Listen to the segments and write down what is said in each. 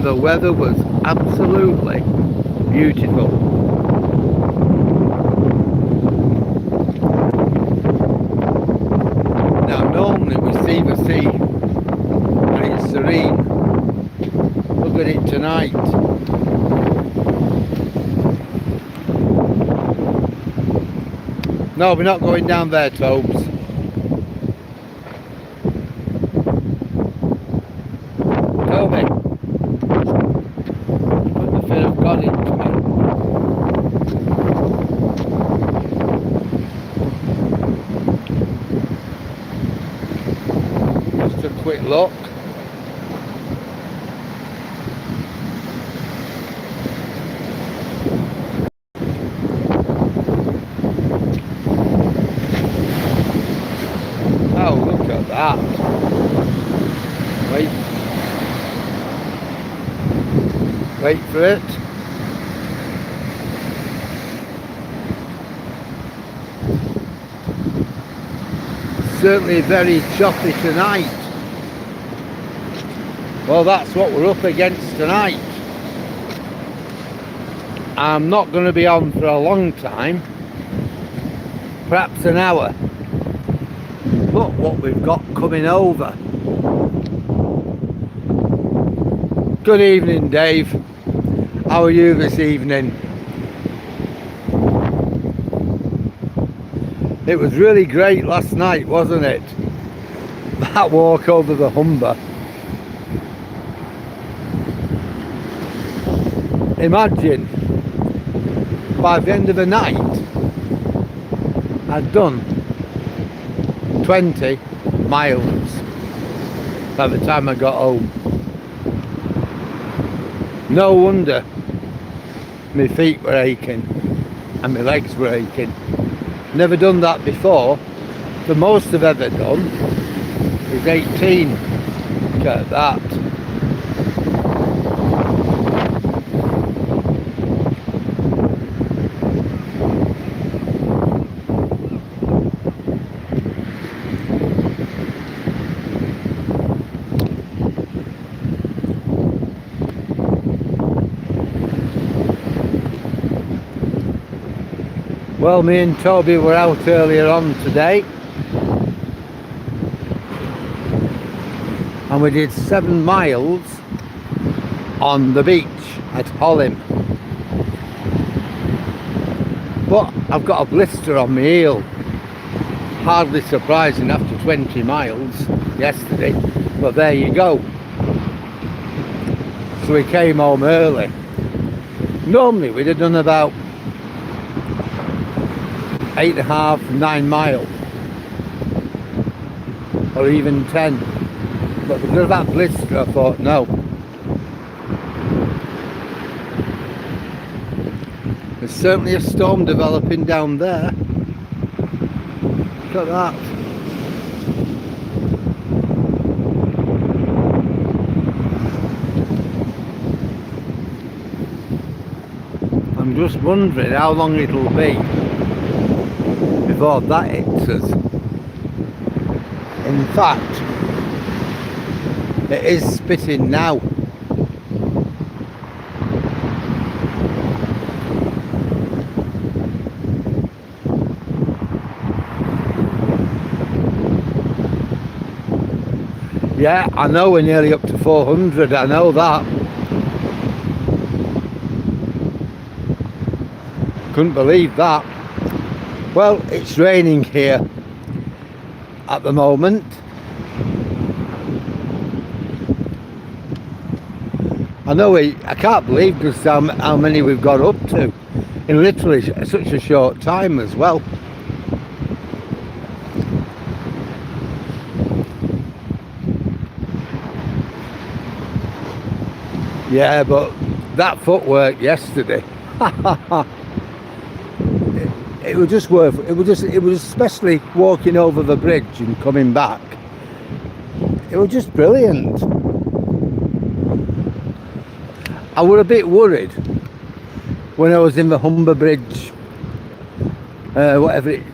the weather was absolutely beautiful. Now normally we see the sea and it's serene. Look at it tonight. No, we're not going down there, Tobes. Toby, put the fear of God into me. Just a quick look. Oh, look at that. Wait for it. Certainly very choppy tonight. Well, that's what we're up against tonight. I'm not going to be on for a long time, perhaps an hour. Look what we've got coming over. Good evening, Dave. How are you this evening? It was really great last night, wasn't it? That walk over the Humber. Imagine, by the end of the night, I'd done 20 miles by the time I got home. No wonder my feet were aching and my legs were aching. Never done that before. The most I've ever done is 18. Look at that. Well, me and Toby were out earlier on today and we did 7 miles on the beach at Holland. But I've got a blister on my heel. Hardly surprising after 20 miles yesterday, but there you go. So we came home early. Normally we'd have done about 8.5, 9 miles, or even 10, but because of that blister I thought no. There's certainly a storm developing down there. Look at that. I'm just wondering how long it'll be before that hits us. In fact, it is spitting now. Yeah, I know we're nearly up to 400, I know that. Couldn't believe that. Well, it's raining here at the moment. I know I can't believe just how many we've got up to in literally such a short time as well. Yeah, but that footwork yesterday, it was just worth it. It was especially walking over the bridge and coming back. It was just brilliant. I was a bit worried when I was in the Humber Bridge,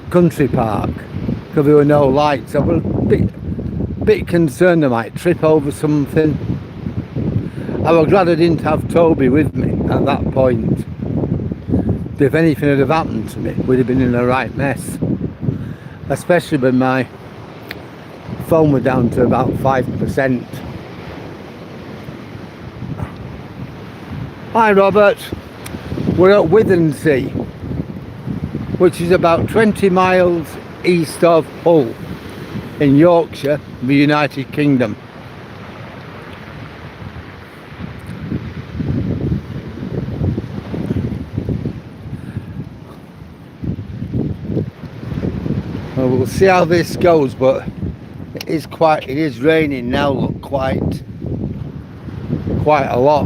country park, because there were no lights. I was a bit concerned I might trip over something. I was glad I didn't have Toby with me at that point. If anything had have happened to me, we'd have been in a right mess. Especially when my phone was down to about 5%. Hi Robert, we're at Withensea, which is about 20 miles east of Hull in Yorkshire, the United Kingdom. Well, we'll see how this goes, but it is raining now, look, quite a lot.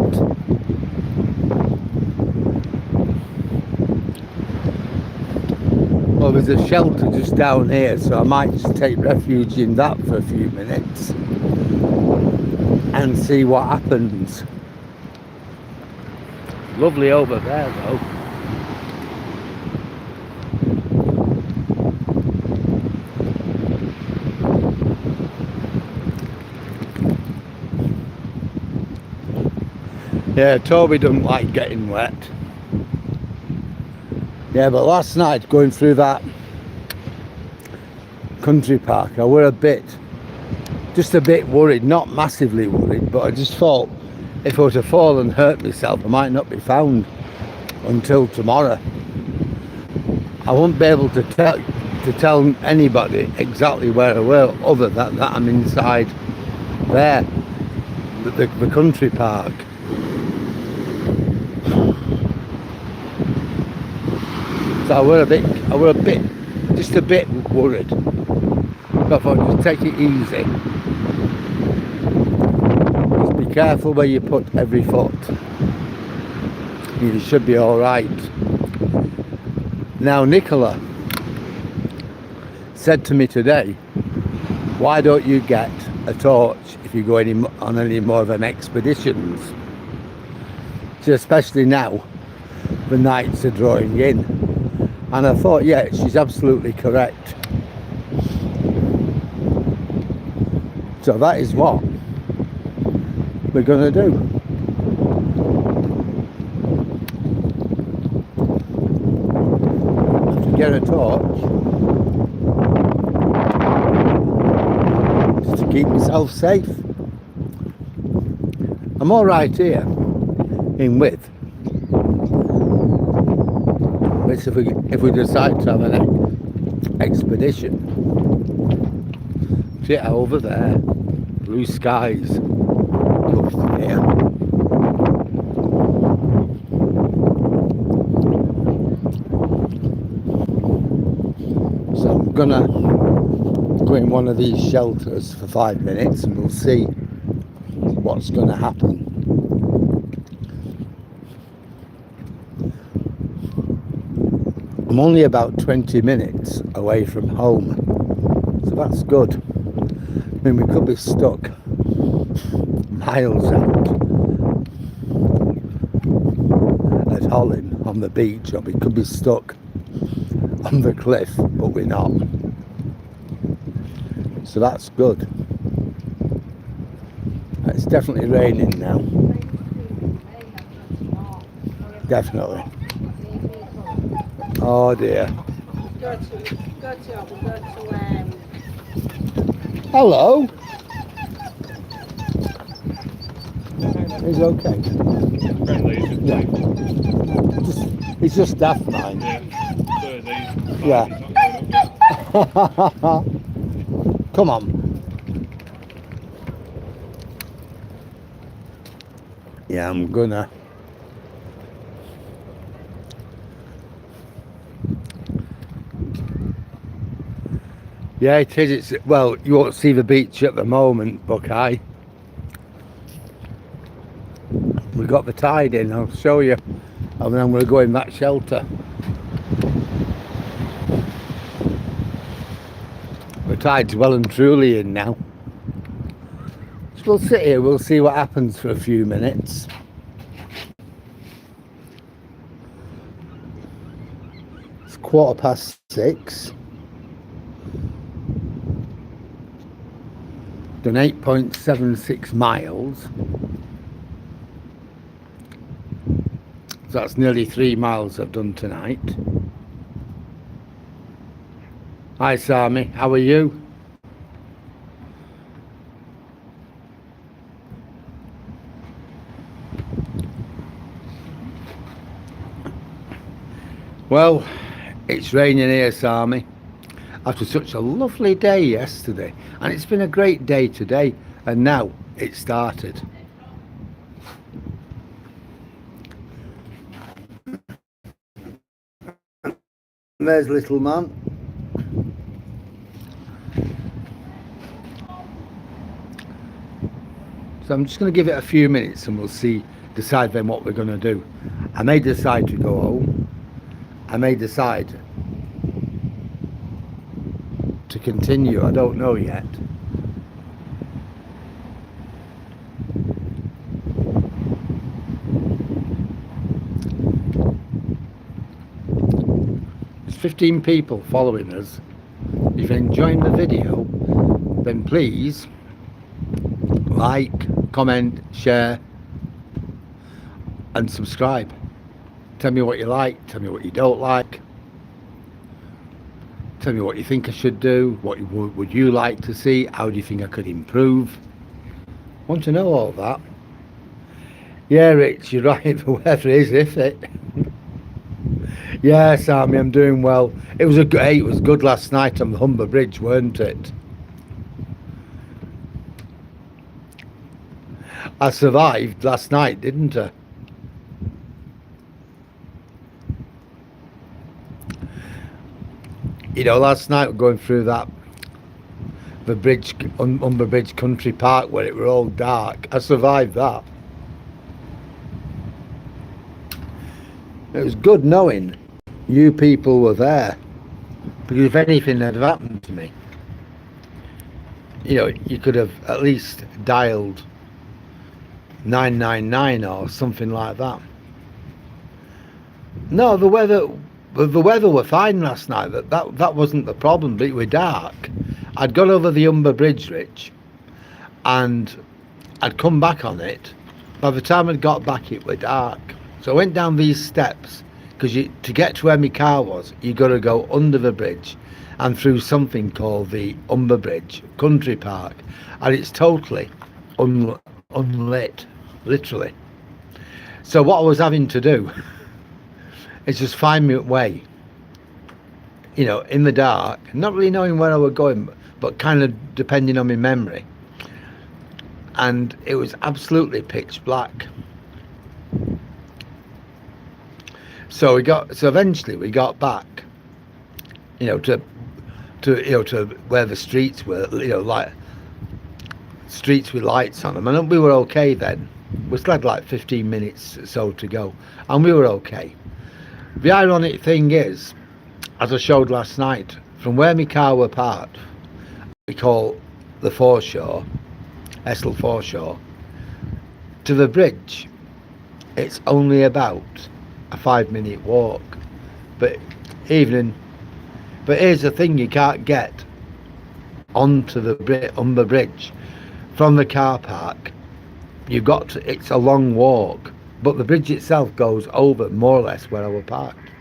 Well, there's a shelter just down here, so I might just take refuge in that for a few minutes and see what happens. Lovely over there though. Yeah, Toby doesn't like getting wet. Yeah, but last night going through that country park, I were just a bit worried, not massively worried, but I just thought if I were to fall and hurt myself, I might not be found until tomorrow. I won't be able to tell anybody exactly where I were, other than that I'm inside there, the country park. So I were just a bit worried. But I thought, just take it easy. Just be careful where you put every foot. You should be all right. Now, Nicola said to me today, why don't you get a torch if you go on any more of them expeditions? So especially now, the nights are drawing in. And I thought, yeah, she's absolutely correct. So that is what we're going to do. Have to get a torch just to keep myself safe. I'm all right here in width. But if we decide to have an expedition, see over there, blue skies, up there. So I'm gonna go in one of these shelters for 5 minutes and we'll see what's gonna happen. I'm only about 20 minutes away from home, so that's good. I mean, we could be stuck miles out at Holland on the beach, or we could be stuck on the cliff, but we're not. So that's good. It's definitely raining now. Definitely. Oh dear. Hello. He's okay. Yeah. He's just daft, mind. Yeah. Come on. Yeah, I'm gonna. Yeah, it is. Well, you won't see the beach at the moment, Buckeye. We've got the tide in, I'll show you. And then I'm going to go in that shelter. The tide's well and truly in now. So we'll sit here, we'll see what happens for a few minutes. It's 6:15. Done 8.76 miles. So that's nearly 3 miles I've done tonight. Hi Sammy, how are you? Well, it's raining here, Sammy, after such a lovely day yesterday, and it's been a great day today, and now it started. And there's little man. So I'm just going to give it a few minutes and we'll decide then what we're going to do. I may decide to go home. I may decide to continue. I don't know yet. There's 15 people following us. If you're enjoying the video, then please like, comment, share and subscribe. Tell me what you like, tell me what you don't like. Tell me what you think I should do, what would you like to see, how do you think I could improve. Want to know all that. Yeah, Rich, you're right, the weather is it. Yeah, Sammy, I'm doing well. It was good last night on the Humber Bridge, weren't it? I survived last night, didn't I? You know, last night going through the bridge, Humber Bridge Country Park, where it were all dark. I survived that. It was good knowing you people were there, because if anything had happened to me, you know, you could have at least dialed 999 or something like that. No, the weather were fine last night. That wasn't the problem, but it was dark. I'd gone over the Humber Bridge, Rich, and I'd come back on it. By the time I'd got back, it was dark. So I went down these steps, because to get to where my car was, you got to go under the bridge and through something called the Humber Bridge Country Park, and it's totally unlit, literally. So what I was having to do is just find my way, you know, in the dark, not really knowing where I was going, but kind of depending on my memory. And it was absolutely pitch black. So eventually we got back, you know, to where the streets were, you know, like streets with lights on them, and we were okay then. We still had like 15 minutes or so to go, and we were okay. The ironic thing is, as I showed last night, from where my car were parked, we call the foreshore, Estle foreshore, to the bridge, it's only about a 5-minute walk. But here's the thing, you can't get onto the Humber Bridge from the car park. It's a long walk, but the bridge itself goes over more or less where I was parked.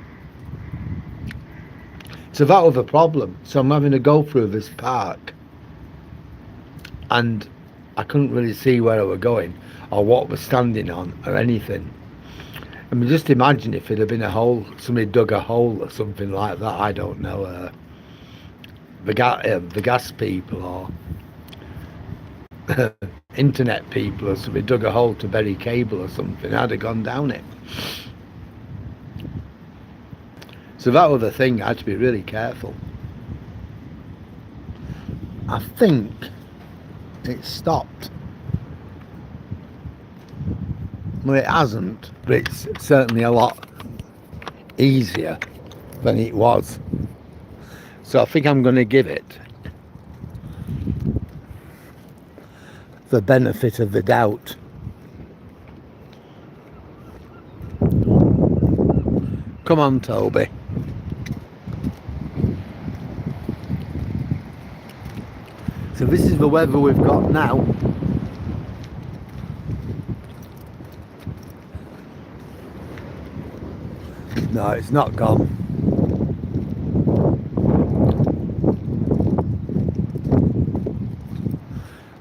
So that was a problem. So I'm having to go through this park, and I couldn't really see where I was going or what was standing on or anything. I mean, just imagine if it had been a hole, somebody dug a hole or something like that. I don't know, the gas people or internet people, or somebody dug a hole to bury cable or something. I'd have gone down it. So that was the thing. I had to be really careful. I think it stopped. Well, it hasn't, but it's certainly a lot easier than it was. So I think I'm going to give it the benefit of the doubt. Come on, Toby. So this is the weather we've got now. No, it's not gone.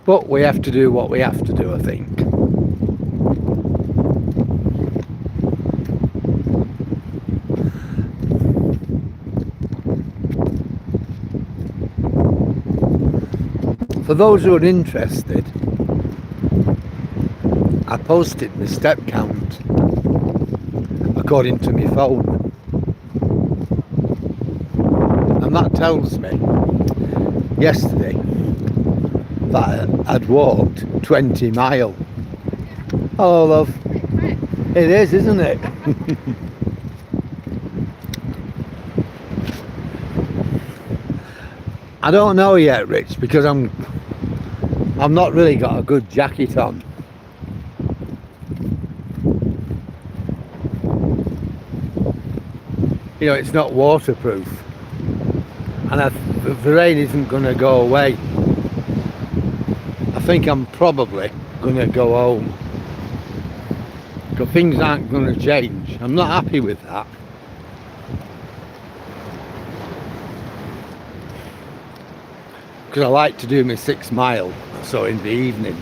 But we have to do what we have to do, I think. For those who are interested, I posted my step count according to my phone, and that tells me yesterday that I'd walked 20 mile. Hello, love. It is, isn't it? I don't know yet, Rich, because I've not really got a good jacket on. You know, it's not waterproof, and the rain isn't going to go away. I think I'm probably going to go home, because things aren't going to change. I'm not happy with that. Because I like to do my 6 mile, so in the evening.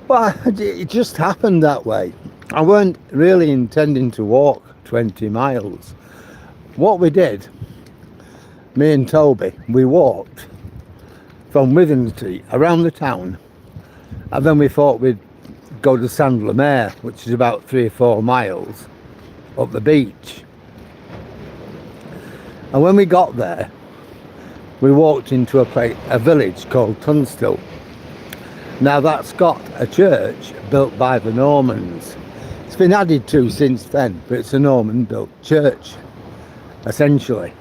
Well, it just happened that way. I weren't really intending to walk 20 miles. What we did, me and Toby, we walked from Witham Street around the town, and then we thought we'd go to Sandlemere, which is about 3 or 4 miles up the beach. And when we got there, we walked into a village called Tunstall. Now that's got a church built by the Normans. It's been added to since then, but it's a Norman built church, essentially.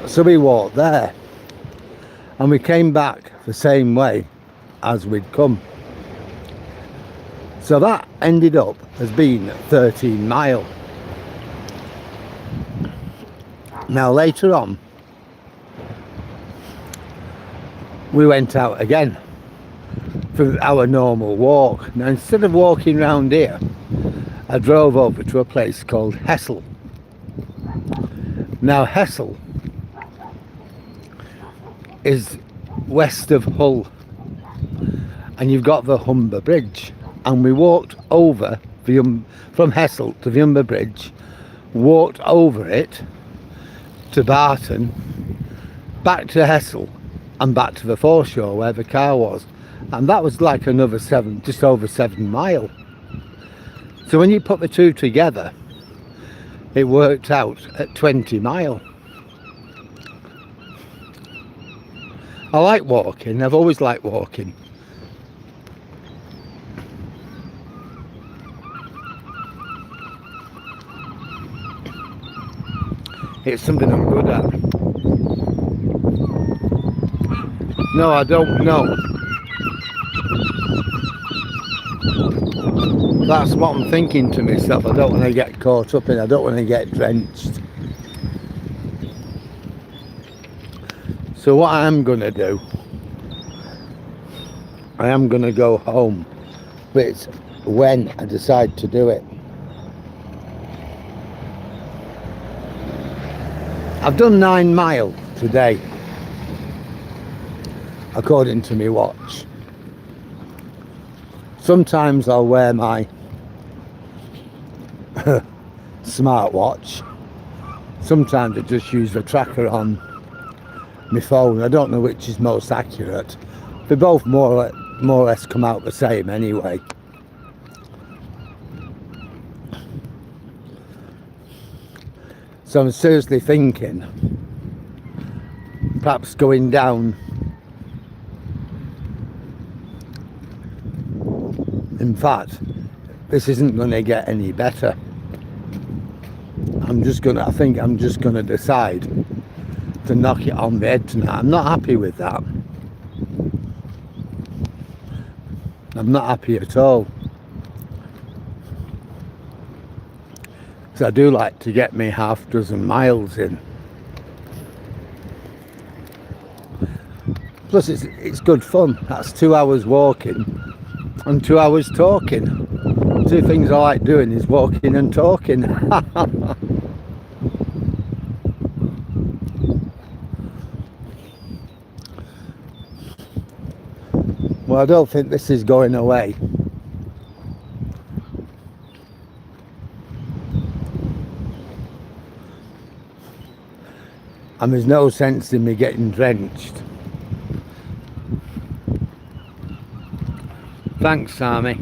So we walked there, and we came back the same way as we'd come. So that ended up as being 13 mile. Now later on, we went out again for our normal walk. Now instead of walking round here, I drove over to a place called Hessel. Now Hessel is west of Hull, and you've got the Humber Bridge, and we walked over from Hessel to the Humber Bridge, walked over it to Barton, back to Hessel, and back to the foreshore where the car was, and that was like another just over 7 mile. So when you put the two together, it worked out at 20 mile. I like walking. I've always liked walking. It's something I'm good at. No, I don't know. That's what I'm thinking to myself. I don't want to get caught up in. I don't want to get drenched. So what I am going to do, I am going to go home. But it's when I decide to do it. I've done 9 mile today, according to my watch. Sometimes I'll wear my smartwatch. Sometimes I just use the tracker on my phone. I don't know which is most accurate. They both more or less come out the same anyway. So I'm seriously thinking perhaps going down. In fact, this isn't going to get any better. I think I'm just going to decide to knock it on the head tonight. I'm not happy with that. I'm not happy at all. Because I do like to get me half dozen miles in. Plus it's good fun. That's 2 hours walking and 2 hours talking. Two things I like doing is walking and talking. Well, I don't think this is going away. And there's no sense in me getting drenched. Thanks, Sammy.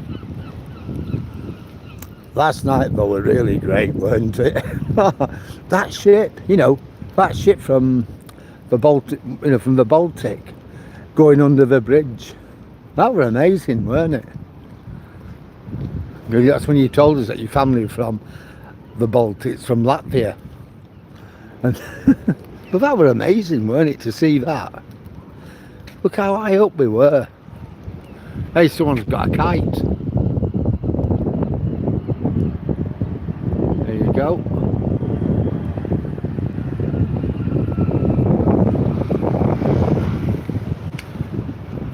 Last night though were really great, weren't it? That ship, that ship from the Baltic, from the Baltic, going under the bridge. That were amazing, weren't it? That's when you told us that your family were from the Baltics, from Latvia. And but that were amazing, weren't it, to see that? Look how high up we were. Hey, someone's got a kite. There you go.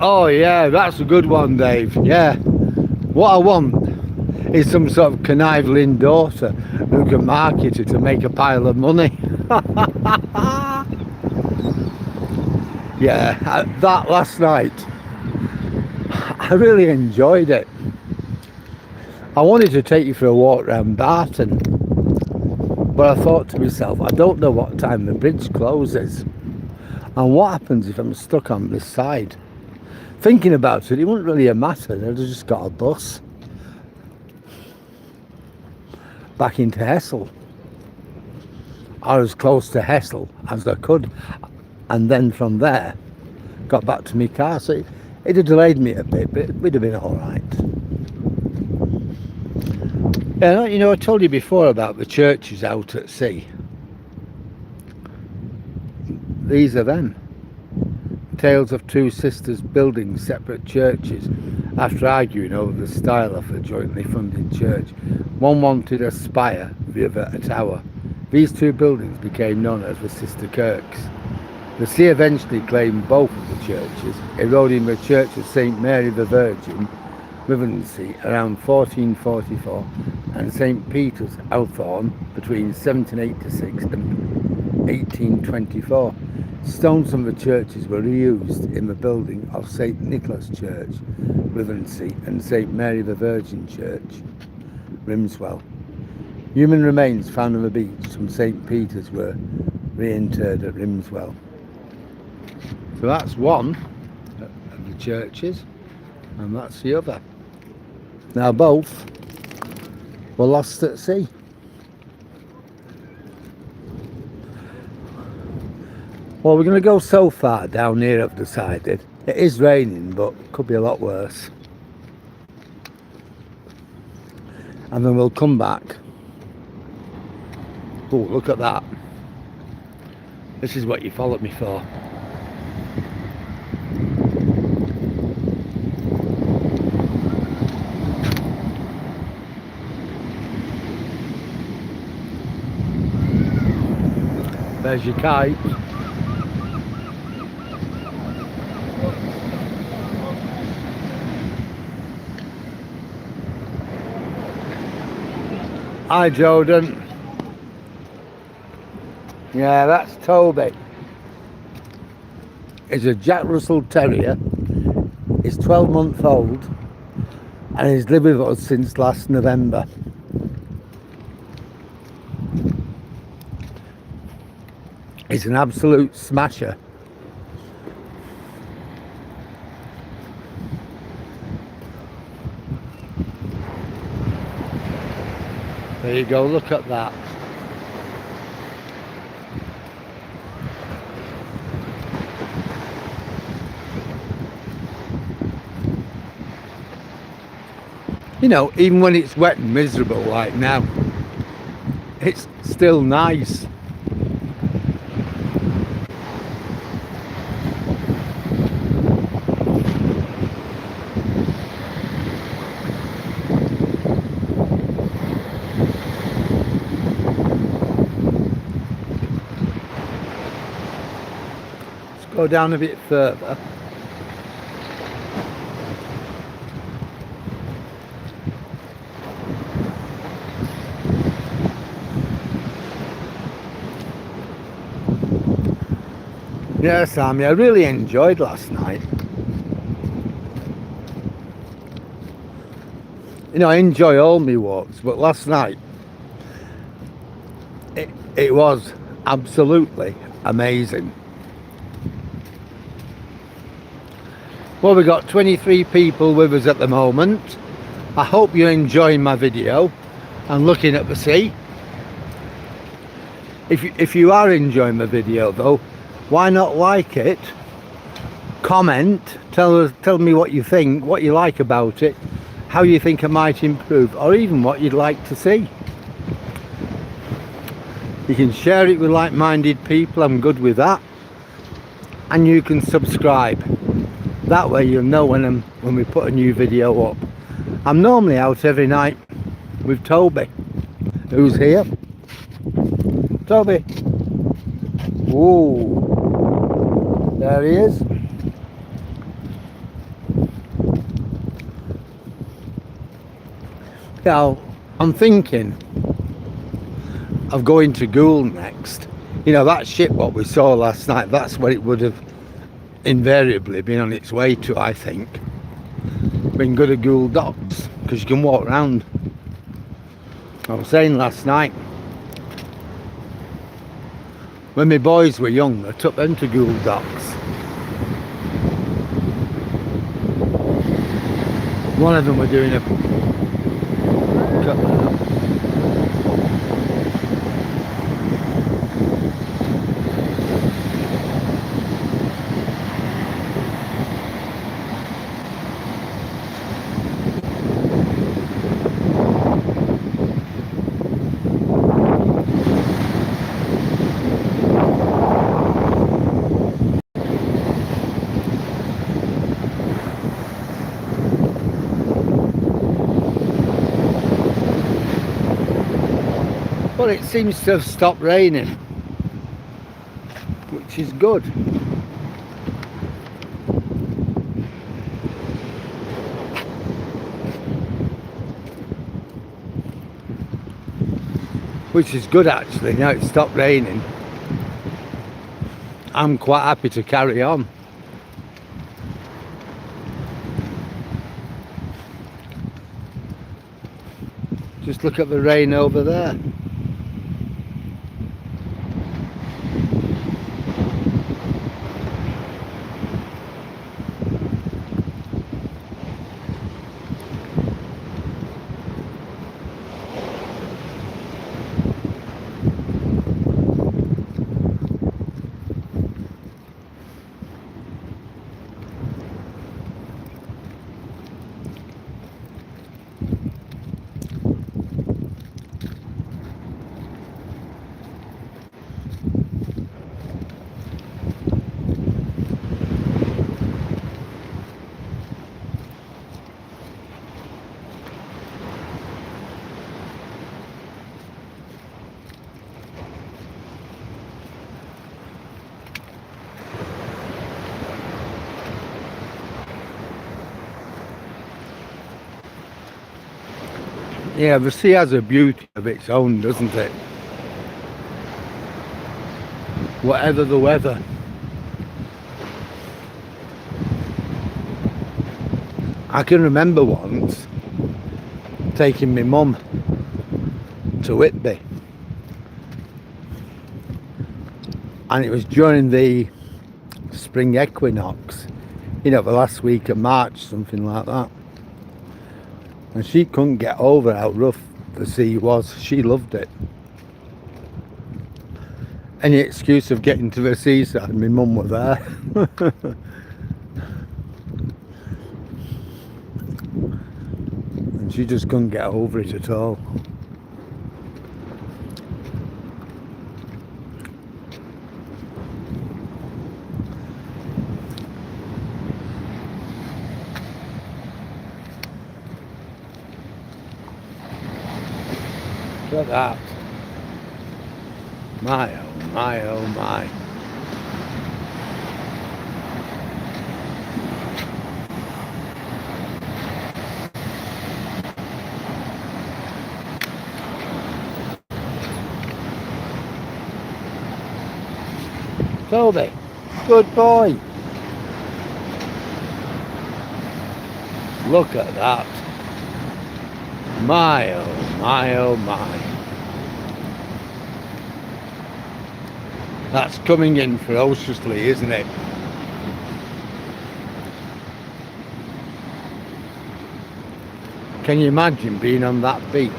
Oh yeah, that's a good one, Dave. Yeah. What I want is some sort of conniving daughter who can market it to make a pile of money. Yeah, that last night, I really enjoyed it. I wanted to take you for a walk around Barton, but I thought to myself, I don't know what time the bridge closes, and what happens if I'm stuck on this side. Thinking about it, it wouldn't really matter. I'd have just got a bus back into Hessel, or as close to Hessel as I could, and then from there got back to my car. So it'd have delayed me a bit, but we'd have been all right. Yeah, I told you before about the churches out at sea. These are them. Tales of two sisters building separate churches after arguing over the style of a jointly funded church. One wanted a spire, the other a tower. These two buildings became known as the Sister Kirks. The sea eventually claimed both of the churches, eroding the Church of St Mary the Virgin, Riminiscing, around 1444, and St Peter's, Althorn, between 1786 and 1824. Stones from the churches were reused in the building of St Nicholas Church, Riminiscing, and St Mary the Virgin Church, Rimswell. Human remains found on the beach from St Peter's were reinterred at Rimswell. So that's one of the churches, and that's the other. Now both were lost at sea. Well, we're going to go so far down here, I've decided. It is raining, but could be a lot worse. And then we'll come back. Oh, look at that. This is what you followed me for. There's your kite. Hi Jordan. Yeah, that's Toby. He's a Jack Russell Terrier. He's 12 months old and he's lived with us since last November. He's an absolute smasher. There you go, look at that. Even when it's wet and miserable like now, it's still nice. Go down a bit further. Yeah, Sammy, I really enjoyed last night. You know, I enjoy all my walks, but last night it was absolutely amazing. Well, we've got 23 people with us at the moment. I hope you're enjoying my video and looking at the sea. If you are enjoying the video though, why not like it, comment, tell me what you think, what you like about it, how you think I might improve, or even what you'd like to see. You can share it with like-minded people, I'm good with that. And you can subscribe. That way you'll know when we put a new video up. I'm normally out every night with Toby, who's here. Toby. Ooh. There he is. Now, I'm thinking of going to Gould next. You know, that ship what we saw last night, that's where it would have invariably been on its way to, I think. Been good at Gould docks, because you can walk around. I was saying last night, when my boys were young, I took them to Gould docks. One of them were doing a well, it seems to have stopped raining, which is good. Which is good actually, now it's stopped raining. I'm quite happy to carry on. Just look at the rain over there. Yeah, the sea has a beauty of its own, doesn't it? Whatever the weather. I can remember once taking my mum to Whitby, and it was during the spring equinox, you know, the last week of March, something like that. And she couldn't get over how rough the sea was. She loved it. Any excuse of getting to the seaside, my mum was there. And she just couldn't get over it at all. Look at that. My oh my oh my. Toby. Good boy. Look at that. My, oh my, oh my. That's coming in ferociously, isn't it? Can you imagine being on that beach?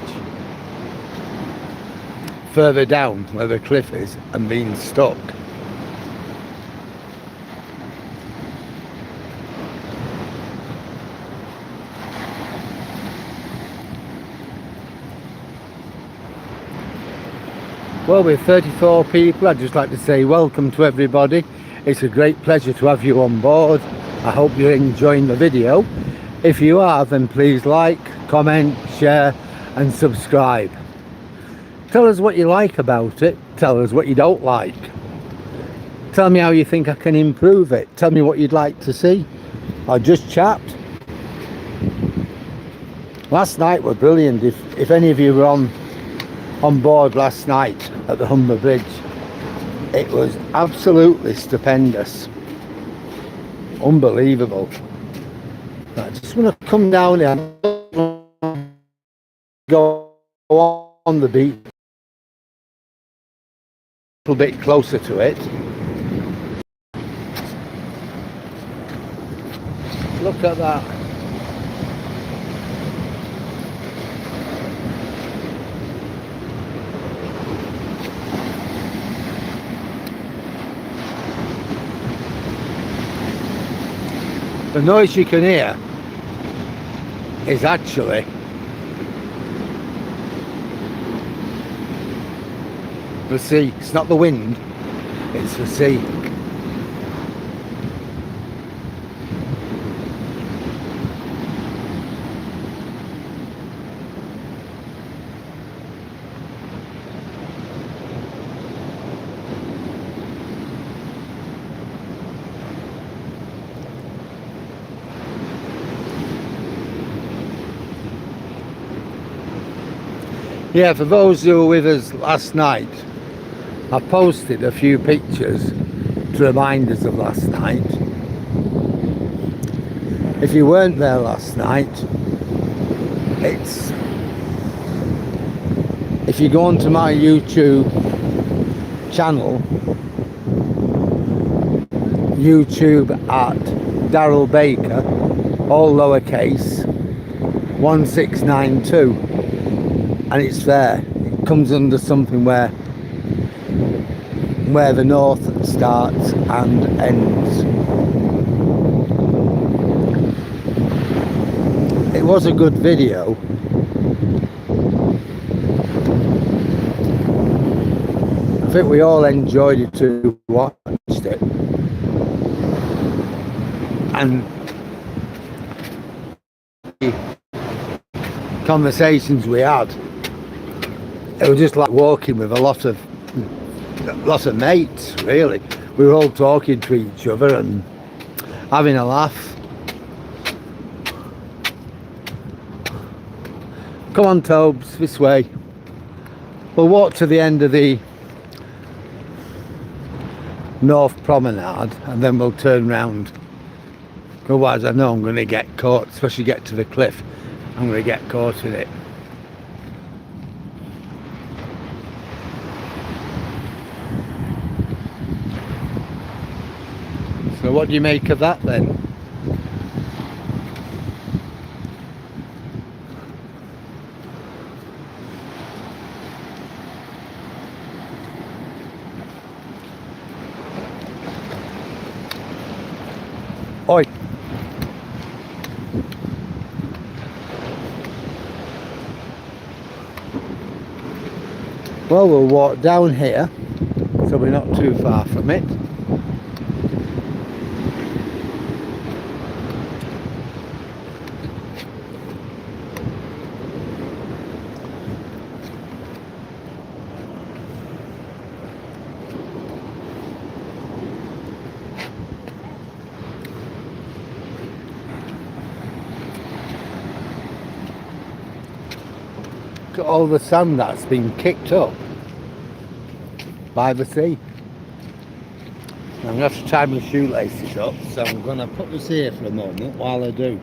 Further down where the cliff is and being stuck. Well, with 34 people, I'd just like to say welcome to everybody. It's a great pleasure to have you on board. I hope you're enjoying the video. If you are, then please like, comment, share and subscribe. Tell us what you like about it. Tell us what you don't like. Tell me how you think I can improve it. Tell me what you'd like to see. Or just chat. Last night were brilliant. If any of you were on board last night at the Humber Bridge, it was absolutely stupendous. Unbelievable. I just want to come down here and go on the beach a little bit closer to it. Look at that. The noise you can hear is actually the sea. It's not the wind, it's the sea. Yeah, for those who were with us last night, I posted a few pictures to remind us of last night. If you weren't there last night, if you go onto my YouTube channel, YouTube at Daryl Baker, all lowercase, 1692. And it's there. It comes under something where the north starts and ends. It was a good video. I think we all enjoyed it who watched it. And the conversations we had, it was just like walking with a lot of mates, really. We were all talking to each other and having a laugh. Come on, Tobes, this way. We'll walk to the end of the North Promenade and then we'll turn round. Otherwise I know I'm going to get caught, especially get to the cliff. I'm going to get caught in it. So what do you make of that then? Oi! Well, we'll walk down here, so we're not too far from it. Look at all the sand that's been kicked up by the sea. I'm going to have to tie my shoelaces up, so I'm going to put this here for a moment while I do.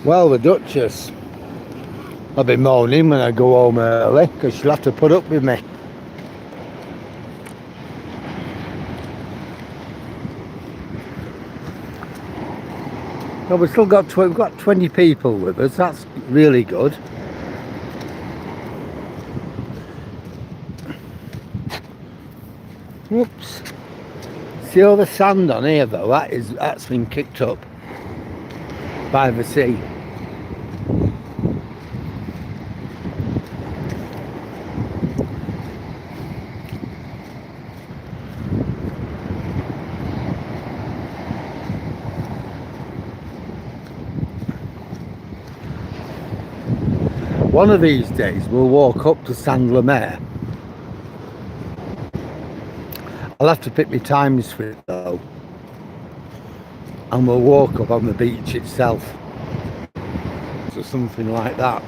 Well, the Duchess, I'll be moaning when I go home early because she'll have to put up with me. Well, we've got 20 people with us. That's really good. Whoops. See all the sand on here though? That's been kicked up by the sea. One of these days we'll walk up to Saint Lemaire. I'll have to pick my times for it though, and we'll walk up on the beach itself, so something like that.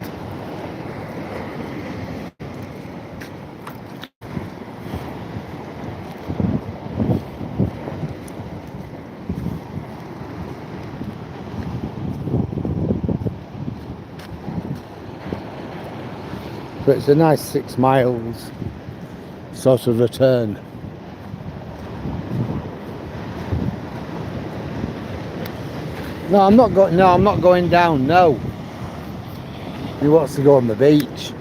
But it's a nice 6 miles sort of return. No, I'm not going down, no. He wants to go on the beach.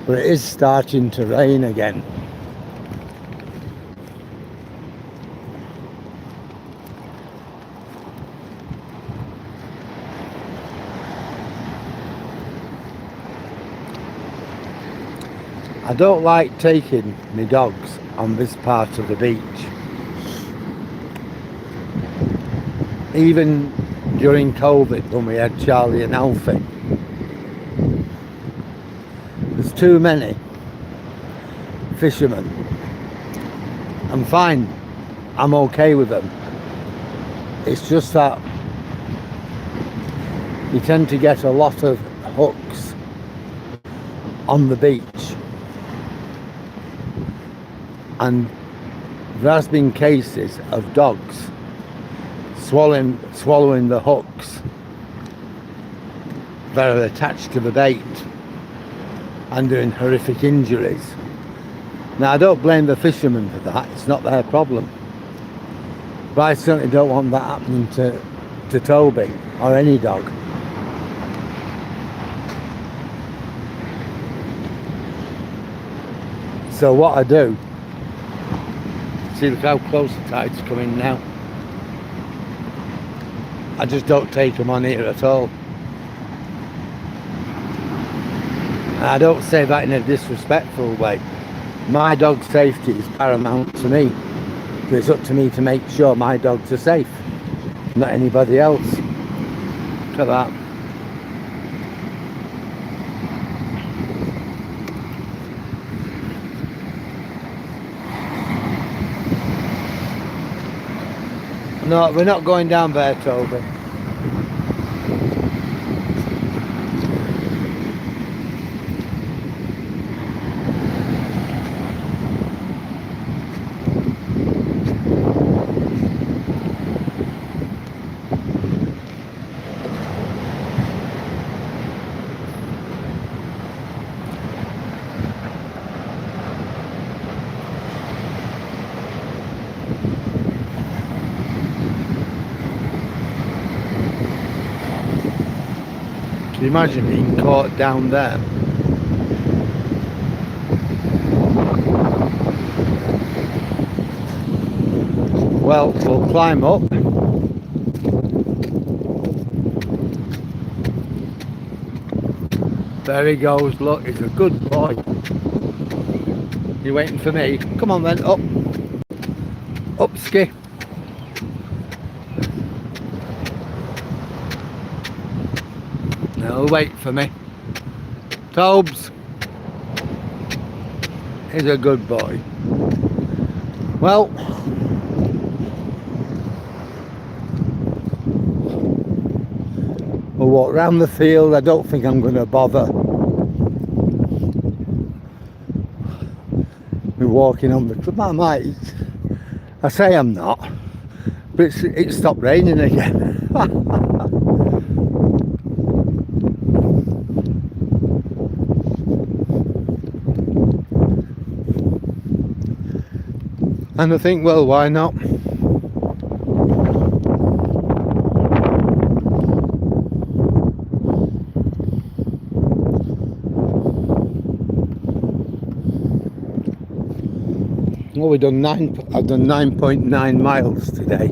But it is starting to rain again. I don't like taking my dogs on this part of the beach. Even during COVID when we had Charlie and Alfie. There's too many fishermen. I'm fine. I'm okay with them. It's just that you tend to get a lot of hooks on the beach. And there has been cases of dogs swallowing the hooks that are attached to the bait and doing horrific injuries. Now, I don't blame the fishermen for that. It's not their problem. But I certainly don't want that happening to Toby or any dog. So what I do, see, look how close the tide's coming now. I just don't take them on here at all. And I don't say that in a disrespectful way. My dog's safety is paramount to me. But it's up to me to make sure my dogs are safe, not anybody else. Look at that. No, we're not going down there, Toby. Can you imagine being caught down there? Well, we'll climb up. There he goes, look, he's a good boy. You waiting for me? Come on then, up. Up, ski. No, wait for me. Tobes. He's a good boy. Well, we'll walk round the field. I don't think I'm going to bother. We're walking on the club. I might. I say I'm not, but it stopped raining again. And I think, well, why not? Well, I've done 9.9 miles today.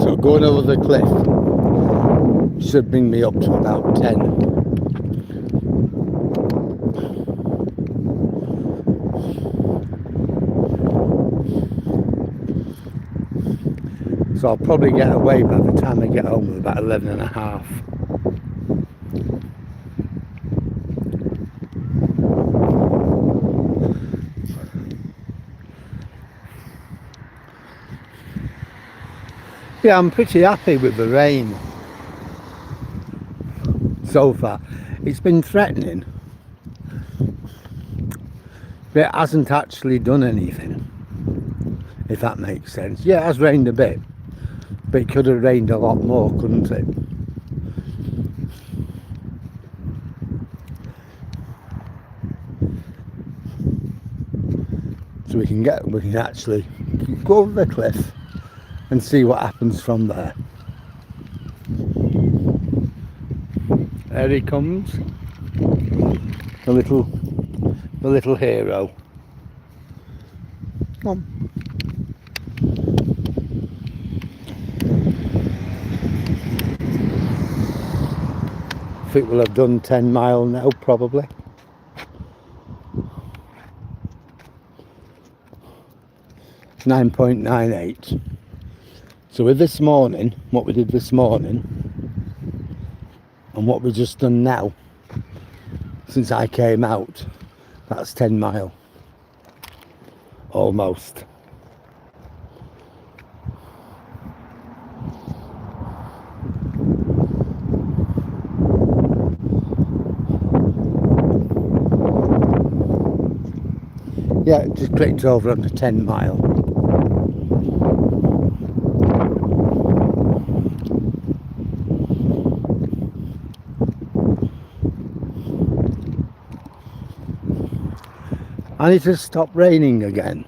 So going over the cliff should bring me up to about 10. So I'll probably get away by the time I get home with about 11 and a half. Yeah, I'm pretty happy with the rain so far. It's been threatening, but it hasn't actually done anything, if that makes sense. Yeah, it has rained a bit, but it could have rained a lot more, couldn't it? So we can actually go over the cliff and see what happens from there. There he comes, the little hero. Come on. I think we'll have done 10 mile now, probably. It's 9.98. So with this morning, what we did this morning, and what we've just done now, since I came out, that's 10 mile. Almost. Yeah, it just clicked over onto 10 mile. And it has stopped raining again.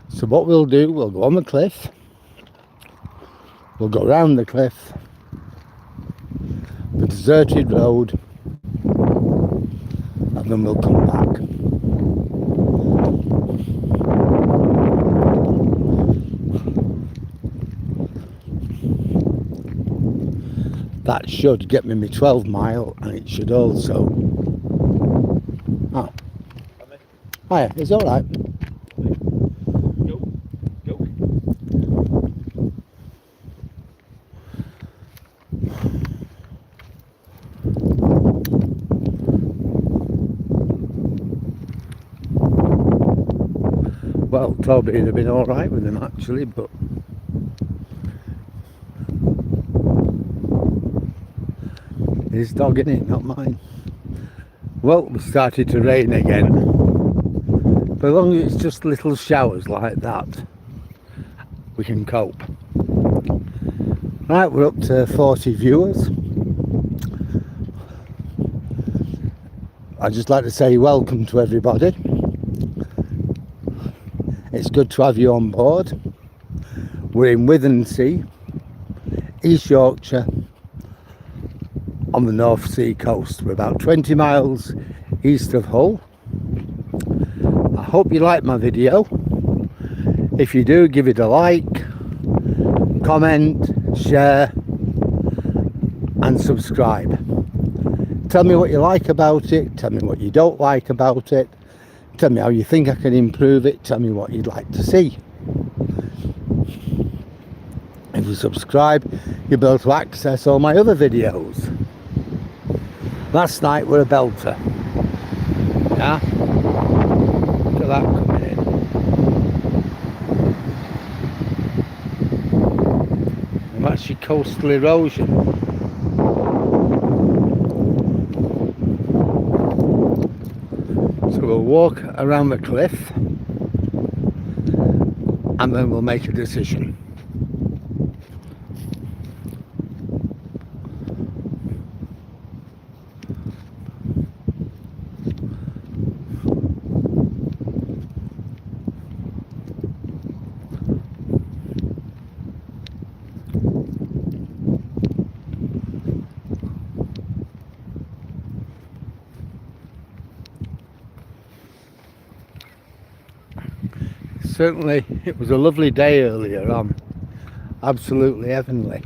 So what we'll do, we'll go on the cliff, we'll go round the cliff, the deserted road, and then we'll come back. That should get me my 12 mile, and it should also... Oh. Hiya, it's alright. Well, Toby would have been alright with him actually, but his dog, innit, not mine. Well, it started to rain again. But as long as it's just little showers like that, we can cope. Right, we're up to 40 viewers. I'd just like to say welcome to everybody. It's good to have you on board. We're in Withensea, East Yorkshire, on the North Sea coast. We're about 20 miles east of Hull. hope you like my video. If you do, give it a like, comment, share and subscribe. Tell me what you like about it, tell me what you don't like about it, tell me how you think I can improve it, tell me what you'd like to see. If you subscribe, you'll be able to access all my other videos. Last night were a belter. Yeah? Look at that coming in. And that's your coastal erosion. So we'll walk around the cliff and then we'll make a decision. Certainly it was a lovely day earlier on, absolutely heavenly,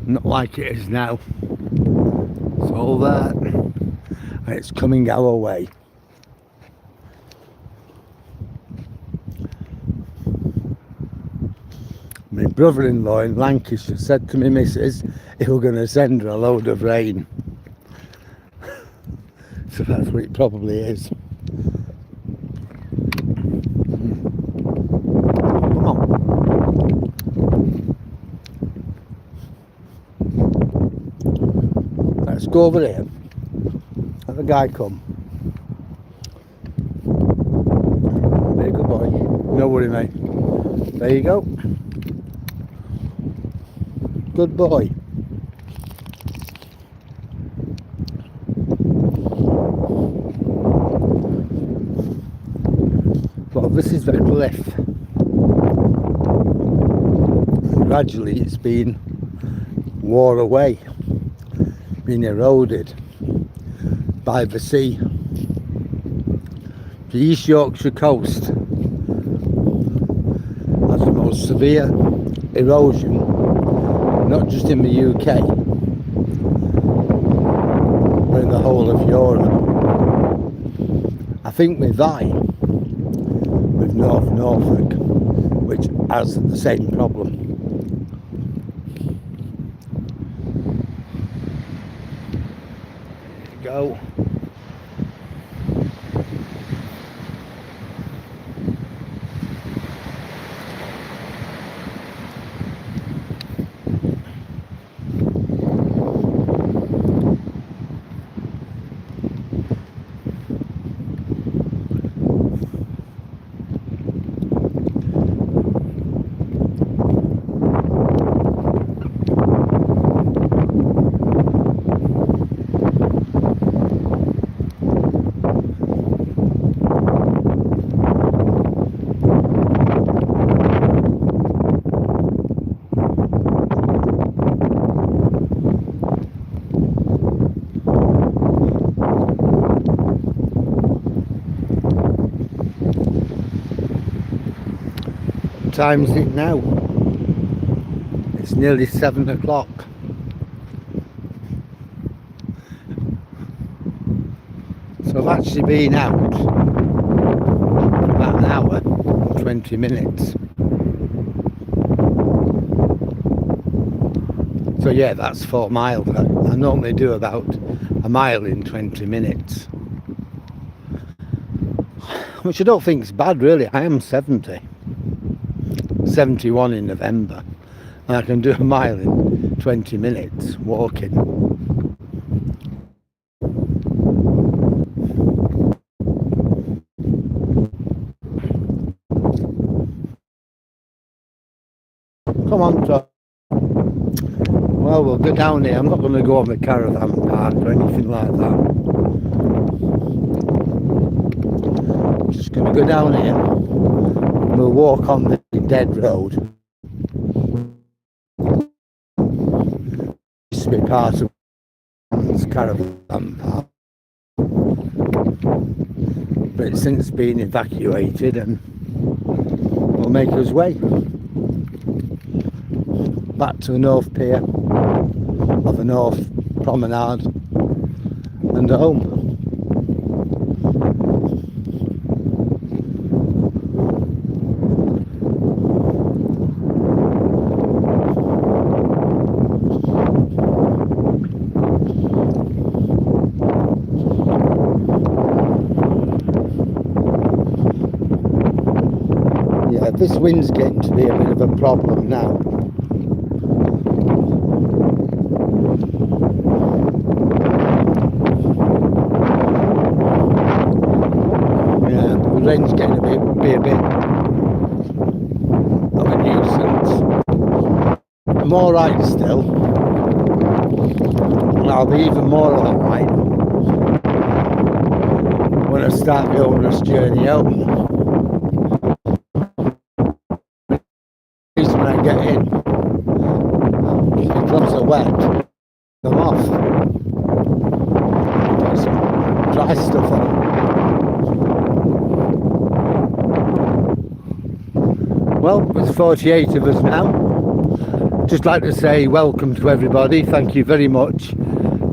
not like it is now. It's all there and it's coming our way. My brother-in-law in Lancashire said to me missus he was going to send her a load of rain. So that's what it probably is. Let's go over here. Let the guy come. Very good boy. No worry, mate. There you go. Good boy. Well, this is the cliff. Gradually it's been wore away, been eroded by the sea. The East Yorkshire coast has the most severe erosion, not just in the UK, but in the whole of Europe. I think we vie with North Norfolk, which has the same problem. Go. What time is it now? It's nearly 7 o'clock. So I've actually been out for about an hour and 20 minutes. So yeah, that's 4 miles. I normally do about a mile in 20 minutes. Which I don't think is bad really. I am 70. 71 in November. And I can do a mile in 20 minutes walking. Come on, Toby. Well, we'll go down here. I'm not going to go on the caravan park or anything like that. I'm just going to go down here. We'll walk on the dead road. This will be part of the caravan park. but it's since been evacuated, and we'll make us way back to the North Pier, or the North Promenade, and home. Yeah, this wind's getting to be a bit of a problem now. Rain's getting be a bit of a nuisance. I'm alright still, and I'll be even more alright when I start the onerous journey home. When I get in, if the gloves are wet, I'm off. Put some dry stuff on. Well, there's 48 of us now. Just like to say welcome to everybody. Thank you very much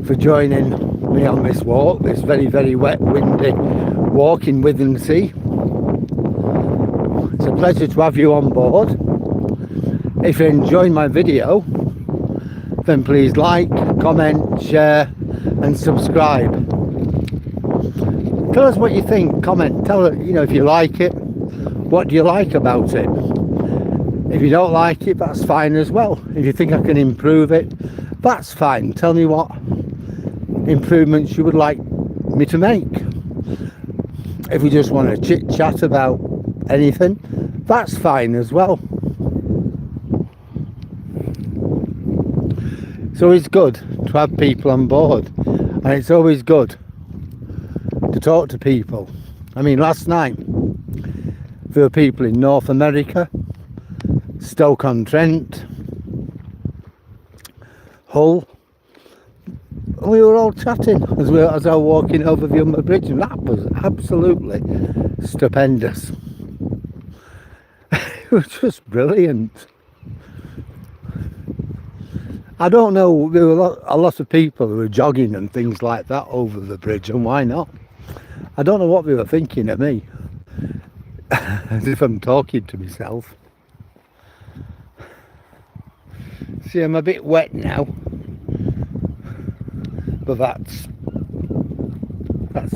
for joining me on this walk, this very, very wet, windy walk in Withensea. It's a pleasure to have you on board. If you're enjoying my video, then please like, comment, share and subscribe. Tell us what you think. Comment. Tell us, if you like it. What do you like about it? If you don't like it, that's fine as well. If you think I can improve it, that's fine. Tell me what improvements you would like me to make. If you just want to chit chat about anything, that's fine as well. It's always good to have people on board, and it's always good to talk to people. I mean, last night there were people in North America, Stoke-on-Trent, Hull. We were all chatting as I was walking over the Humber Bridge, and that was absolutely stupendous. It was just brilliant. I don't know, there were a lot of people who were jogging and things like that over the bridge, and why not? I don't know what they were thinking of me. As if I'm talking to myself. See, I'm a bit wet now, but that's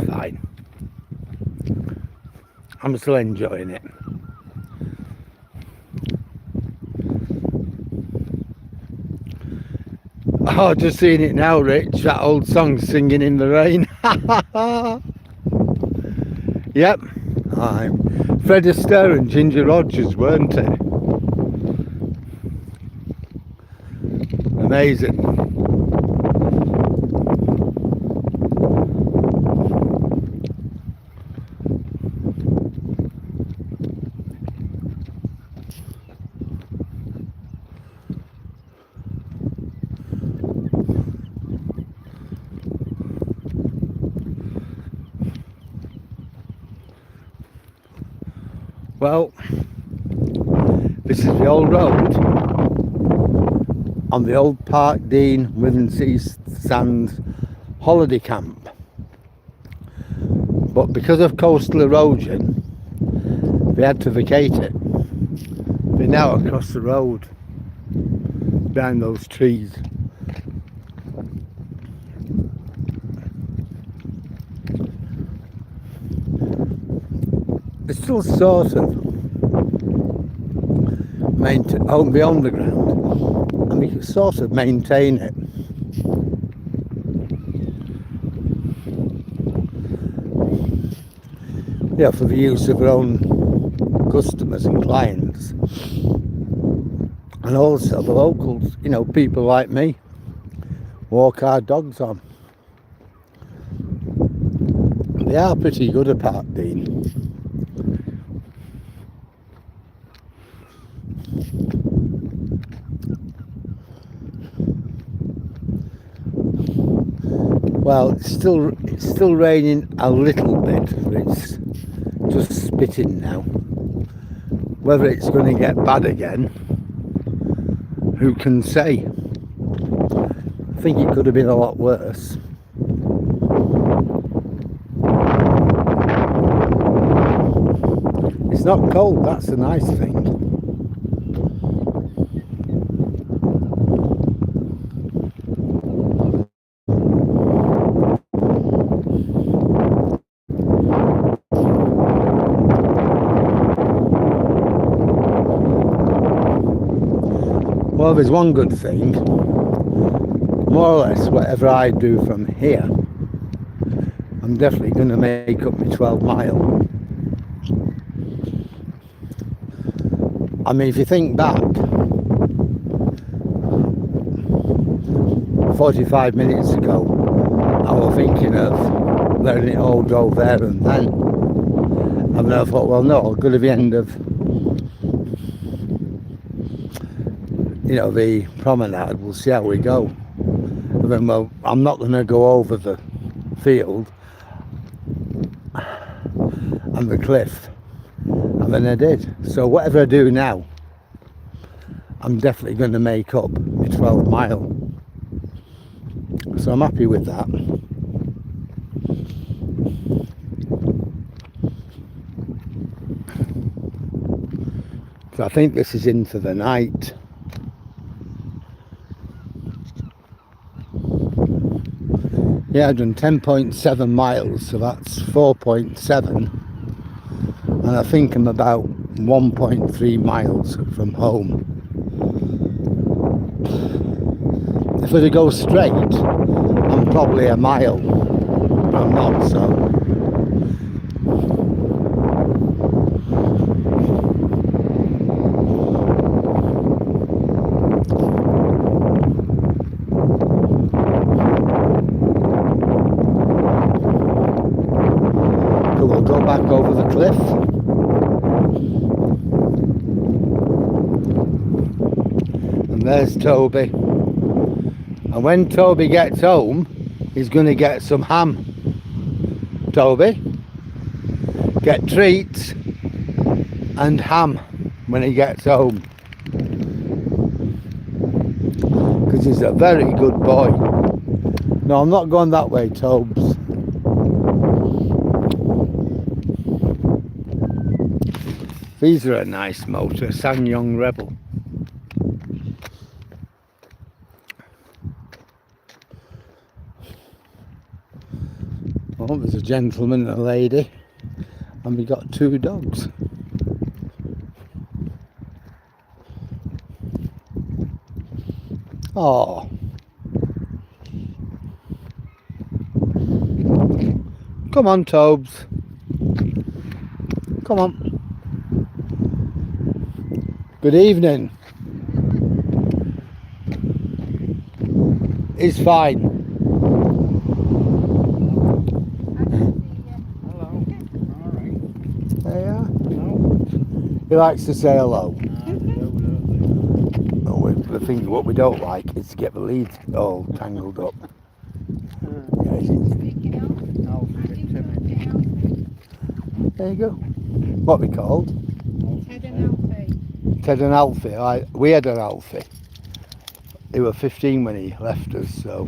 fine. I'm still enjoying it. Oh, just seeing it now, Rich, that old song, Singing in the Rain. Yep, Fred Astaire and Ginger Rogers, weren't it? Amazing. Well, this is the old road on the old Park Dean Withensea Sands holiday camp, but because of coastal erosion they had to vacate it. They're now across the road behind those trees. It's still sort of beyond the ground, and we can sort of maintain it. Yeah, for the use of our own customers and clients, and also the locals, people like me walk our dogs on. They are pretty good at Park Dean. Well, it's still raining a little bit. It's just spitting now. Whether it's going to get bad again, who can say? I think it could have been a lot worse. It's not cold, that's the nice thing. Well, there's one good thing. More or less, whatever I do from here, I'm definitely going to make up my 12 mile. I mean, if you think back, 45 minutes ago, I was thinking of letting it all go there and then. And then I thought, well, no, I'll go to the end of, you know, the promenade, we'll see how we go. And then, well, I'm not going to go over the field and the cliff. And then I did. So whatever I do now, I'm definitely going to make up my 12 mile. So I'm happy with that. So I think this is in for the night. Yeah, I've done 10.7 miles, so that's 4.7. And I think I'm about 1.3 miles from home. If I go straight, I'm probably a mile. I'm not, so. We'll go back over the cliff. And there's Toby. And when Toby gets home, he's going to get some ham. Toby, get treats and ham when he gets home. Because he's a very good boy. No, I'm not going that way, Tobes. These are a nice motor, Sanyong Rebel. Oh, there's a gentleman and a lady, and we got 2 dogs. Oh, come on, Tobes. Come on. Good evening. It's fine. Hello. All right. There you are. Hello. He likes to say hello. Hello. Oh, the thing, what we don't like is to get the leads all tangled up. Yeah, there you go. What we called? Ted and Alfie. Ted and Alfie. We had an Alfie. He was 15 when he left us, so.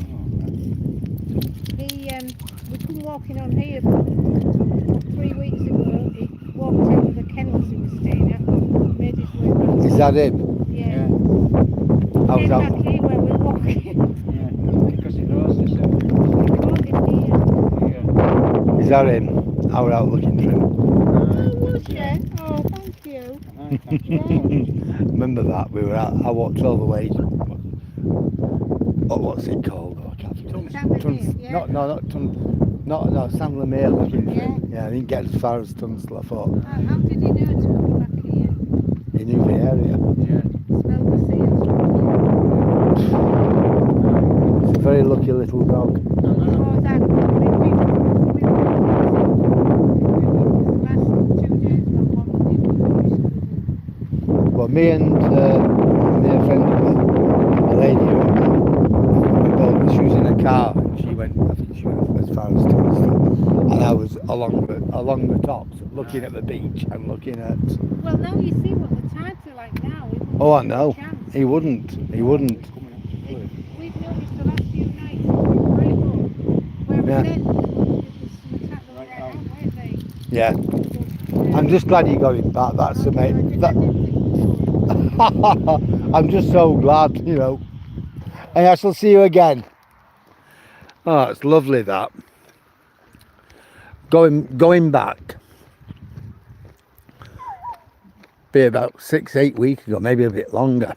We come walking on here about 3 weeks ago. He walked into the kennels he was staying at, made his way back. Is that him? Yeah. How's Came that? back here where we're walking. Yeah, because it knows this. Brought him here. Yeah. Is that him? I was out looking for him. Oh, was you? Oh, thank you. Remember that? We were out, I walked all the way. Oh, what's it called? Oh, I can't think. Yeah. No, San Lemire looking for him. Yeah, I didn't get as far as Tunstall, I thought. How did he know to come back here? He knew the area. Yeah. Smell the seals. It's a very lucky little dog. Oh, that. Well, me and a friend of mine, a lady, we both she was in a car and she went, I think she went as far as Tulsa, and I was along the tops looking at the beach and looking at. Well, now you see what the tides are like now. He wouldn't Oh, I have a know. chance. He wouldn't. Coming up to Philly. We've noticed the last few nights right up. Whereas Yeah. then it was some attack that Right were out. out, weren't they? Yeah. But, I'm just glad you're going back. That's amazing. I didn't think we would. I'm just so glad, you know. And I shall see you again. Oh, it's lovely that. Going back. Be about 6-8 weeks ago, maybe a bit longer.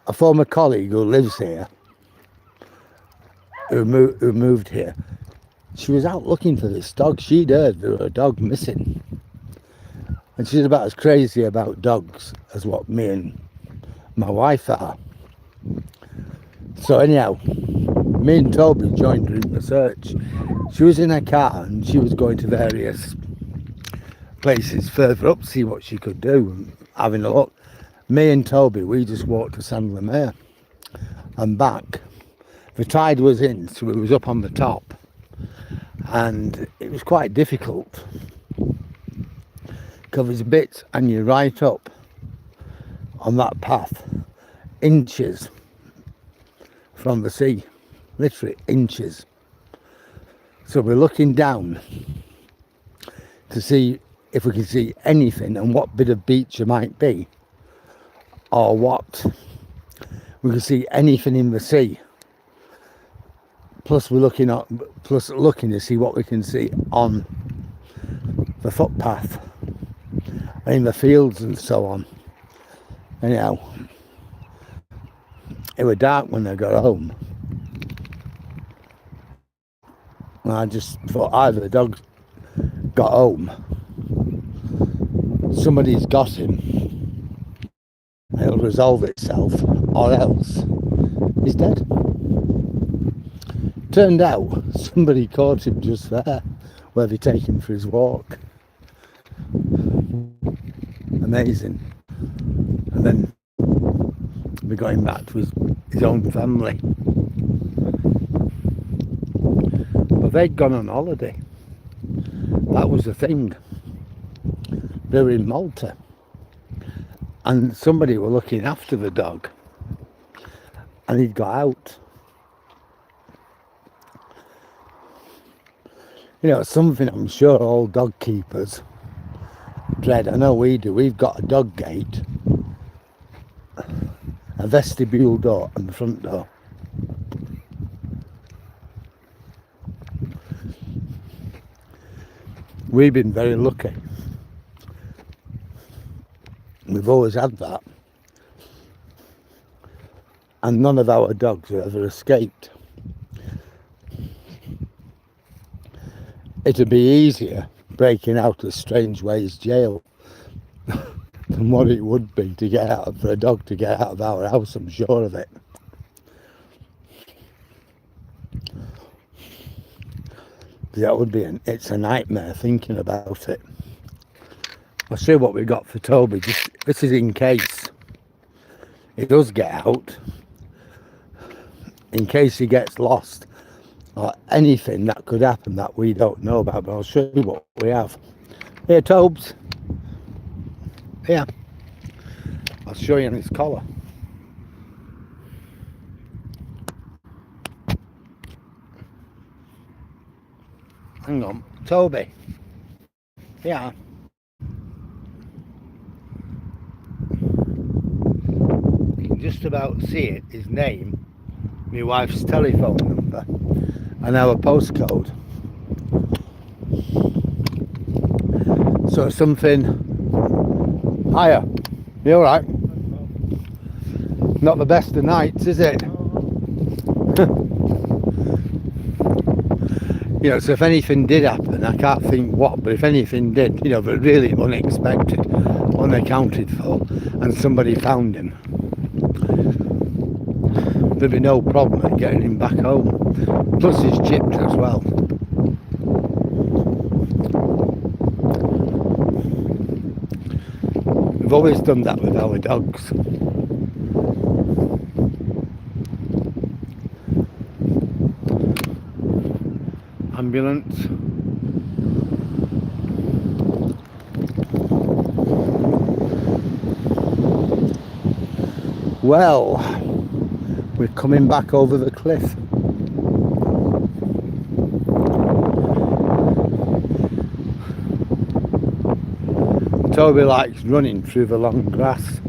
A former colleague who lives here, who moved here, she was out looking for this dog. She'd heard there was a dog missing. And she's about as crazy about dogs as what me and my wife are. So anyhow, me and Toby joined her in the search. She was in her car and she was going to various places further up to see what she could do and having a look. Me and Toby, we just walked to San Lemare and back. The tide was in, so we was up on the top, and it was quite difficult. Covers a bit and you're right up on that path, inches from the sea, literally inches. So we're looking down to see if we can see anything and what bit of beach it might be, or what we can see anything in the sea. Plus we're looking to see what we can see on the footpath and in the fields and so on. Anyhow, it was dark when I got home. And I just thought either the dogs got home, somebody's got him, and it'll resolve itself, or else he's dead. Turned out somebody caught him just there, where they take him for his walk. Amazing. And then we got him back to his own family. But they'd gone on holiday. That was the thing. They were in Malta. And somebody were looking after the dog. And he'd got out. You know, something I'm sure all dog keepers dread. I know we do. We've got a dog gate, a vestibule door and the front door. We've been very lucky. We've always had that. And none of our dogs have ever escaped. It'd be easier breaking out of Strange Ways jail than what it would be to get out for a dog to get out of our house, I'm sure of it. That would be it's a nightmare thinking about it. I'll show you what we got for Toby. This is in case he does get out, in case he gets lost, or anything that could happen that we don't know about. But I'll show you what we have. Here, Tobes. Here. I'll show you on his collar. Hang on, Toby. Yeah. You can just about see it, his name, my wife's telephone number, and our postcode. So something higher. You alright? Not the best of nights, is it? You know, so if anything did happen, I can't think what, but if anything did, you know, but really unexpected, unaccounted for, and somebody found him, there'd be no problem at getting him back home. Plus he's chipped as well. We've always done that with our dogs. ambulance. Well, we're coming back over the cliff. Toby likes running through the long grass.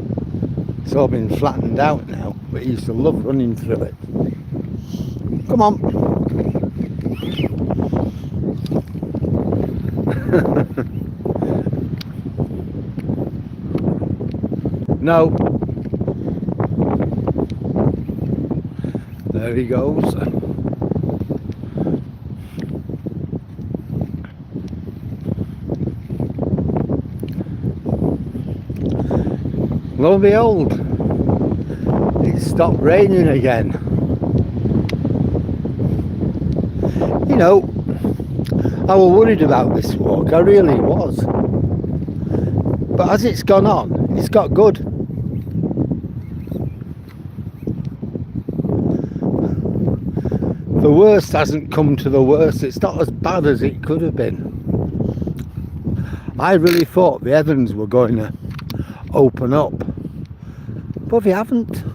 It's all been flattened out now, but he used to love running through it. Come on. No. There he goes. Lo and behold, it stopped raining again. You know, I was worried about this walk, I really was. But as it's gone on, it's got good. The worst hasn't come to the worst. It's not as bad as it could have been. I really thought the heavens were going to open up, but they haven't.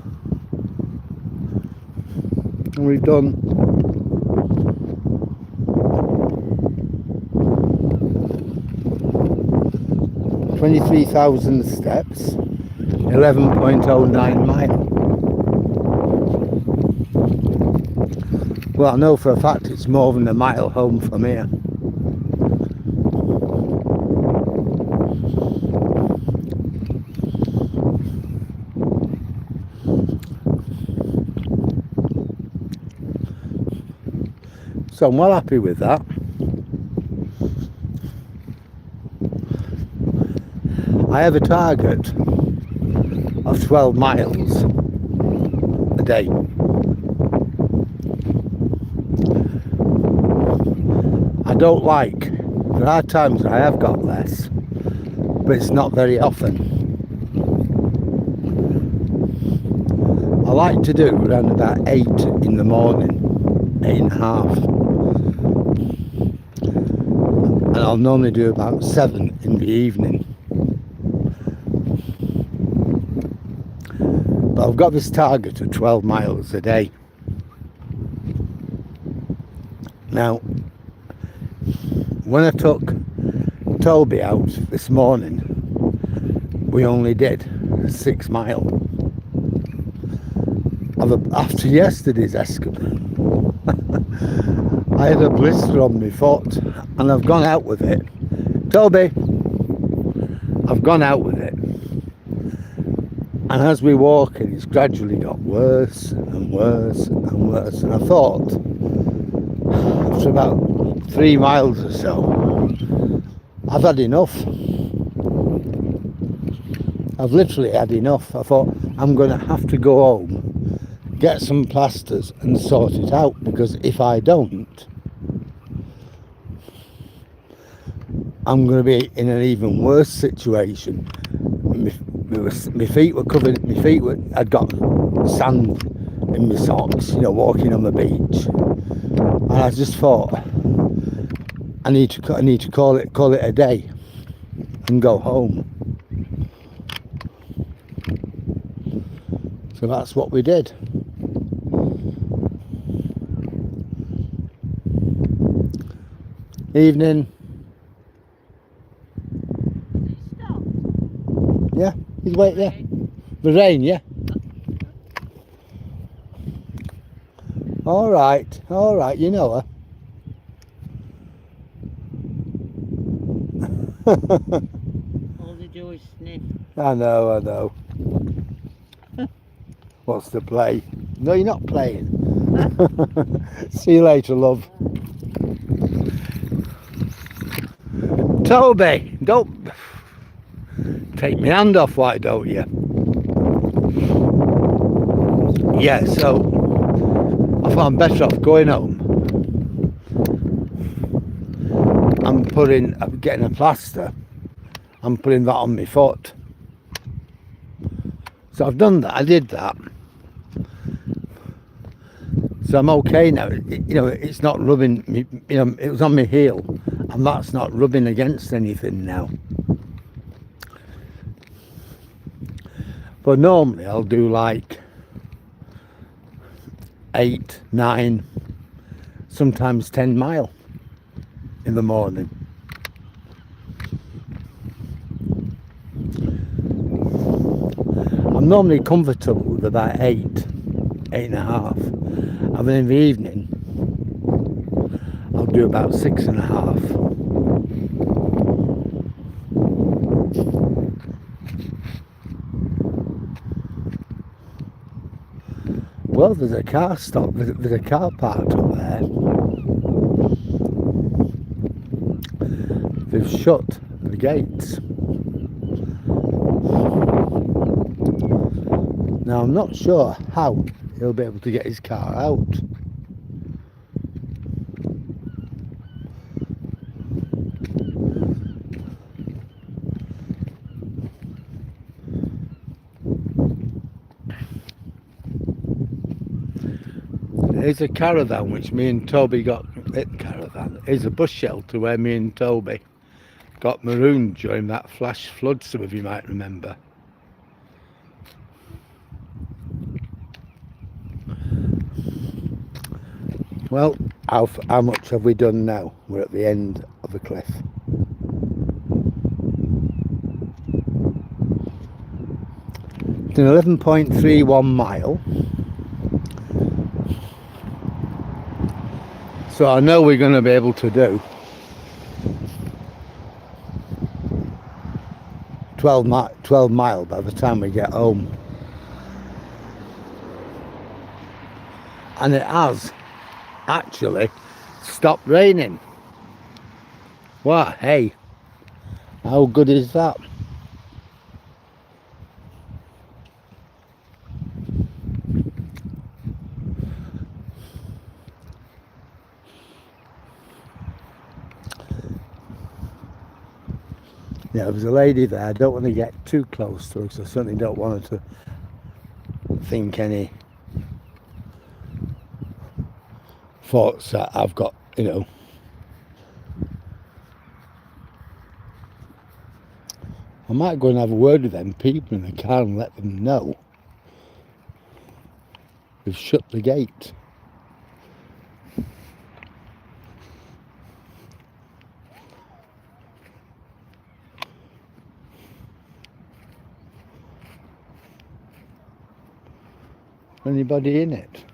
And we've done 23,000 steps, 11.09 miles. Well, I know for a fact it's more than a mile home from here. So I'm well happy with that. I have a target of 12 miles a day. I don't like, there are times I have got less, but it's not very often. I like to do around about 8 in the morning, 8:30. And I'll normally do about 7 in the evening. But I've got this target of 12 miles a day. Now, when I took Toby out this morning, we only did 6 miles. After yesterday's escapade, I had a blister on my foot and I've gone out with it. Toby, I've gone out with it. And as we walk, it's gradually got worse and worse and worse. And I thought, after about 3 miles or so, I've had enough. I've literally had enough. I thought, I'm going to have to go home, get some plasters and sort it out, because if I don't, I'm going to be in an even worse situation. My feet were covered, I'd got sand in my socks, you know, walking on the beach. And I just thought, I need to call it a day and go home. So that's what we did. Evening. Stop. Yeah, he's wait there. The rain, yeah. All right, you know her. All they do is sniff. I know. What's the play? No, you're not playing. See you later, love. Toby, don't take my hand off, why don't you? Yeah, so I thought I'm better off going home. I'm getting a plaster. I'm putting that on my foot. So I've done that, I did that. So I'm okay now. You know, it's not rubbing me, you know, it was on my heel and that's not rubbing against anything now. But normally I'll do like 8, 9, sometimes 10 mile in the morning. I'm normally comfortable with about 8, 8.5, and then in the evening I'll do about 6.5. Well, there's a car stop, there's a car parked up there. They've shut the gates. Now I'm not sure how he'll be able to get his car out. Here's a caravan which me and Toby got. Caravan is a bus shelter where me and Toby got marooned during that flash flood, some of you might remember. Well, how much have we done now? We're at the end of the cliff. It's an 11.31 mile. So I know we're going to be able to do 12 mile by the time we get home. And it has actually stopped raining. Wow, hey, how good is that? Yeah, there was a lady there. I don't want to get too close to her because I certainly don't want her to think any thoughts that I've got, you know. I might go and have a word with them people in the car and let them know we've shut the gate. Anybody in it?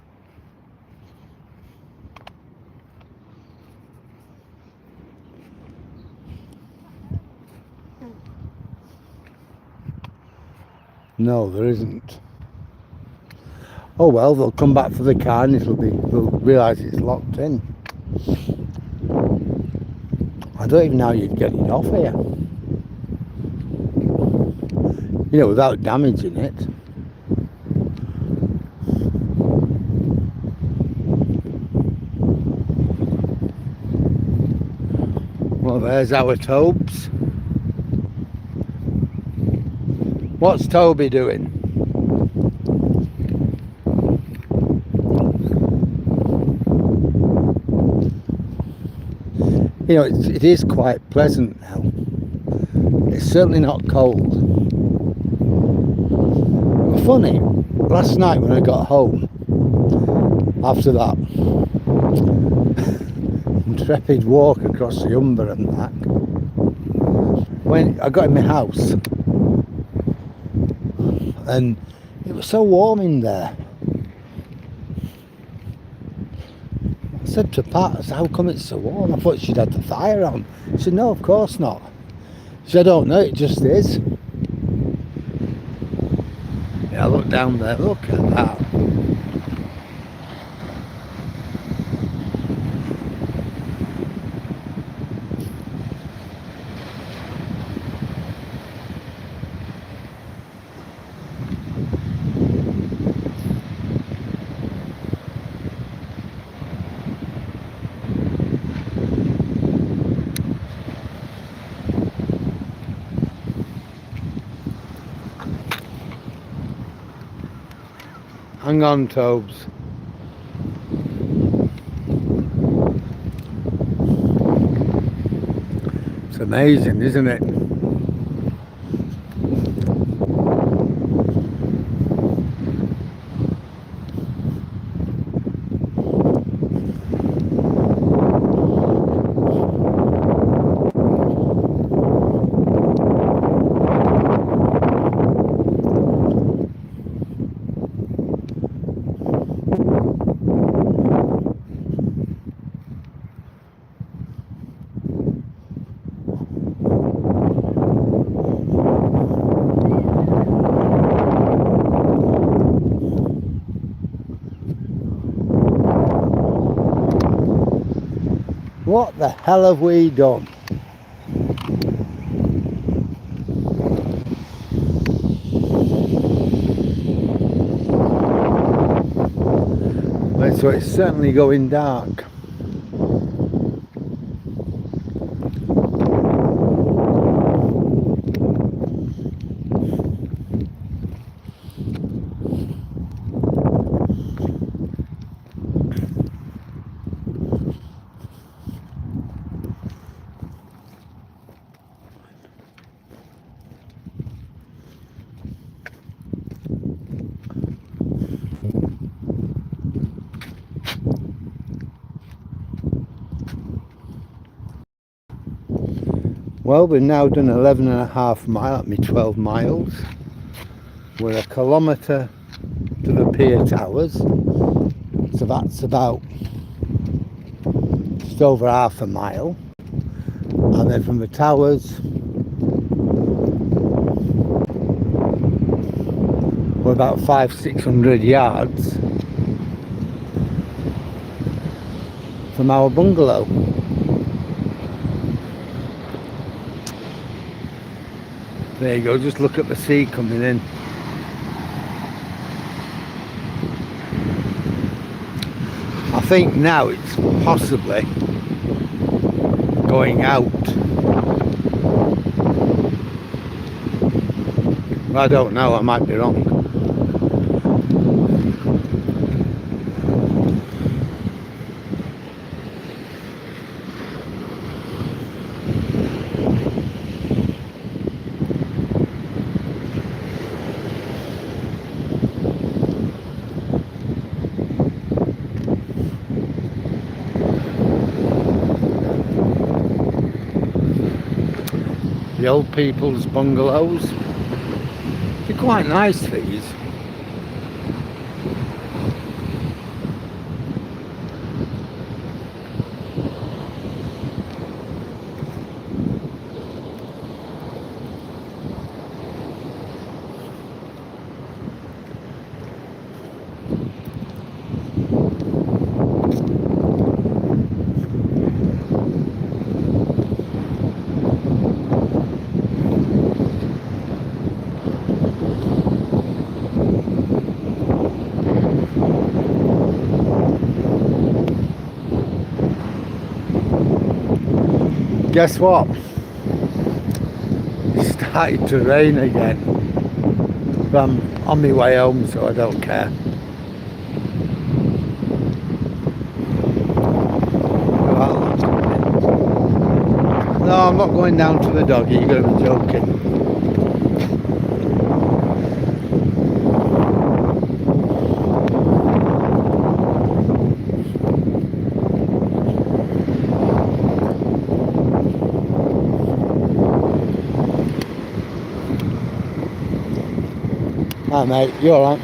No, there isn't. Oh well, they'll come back for the car and they'll realise it's locked in. I don't even know how you'd get it off here. You know, without damaging it. Well, there's our Tobes. What's Toby doing? You know, it is quite pleasant now. It's certainly not cold. But funny, last night when I got home, after that intrepid walk across the Humber and back, when I got in my house, and it was so warm in there. I said to Pat, I said, how come it's so warm? I thought she'd had the fire on. She said, no, of course not. She said, I don't know, it just is. Yeah, look down there, look at that. Hang on, Tobes. It's amazing, isn't it? What the hell have we done? Right, so it's certainly going dark. Well, we've now done 11.5 miles, me 12 miles. We're 1 kilometre to the pier towers, so that's about just over half a mile. And then from the towers, we're about 500-600 yards from our bungalow. There you go, just look at the sea coming in. I think now it's possibly going out. I don't know, I might be wrong. The old people's bungalows. They're quite nice, these. Guess what? It started to rain again. But I'm on my way home, so I don't care. No, I'm not going down to the doggy, you're going to be joking. Hi mate, you alright?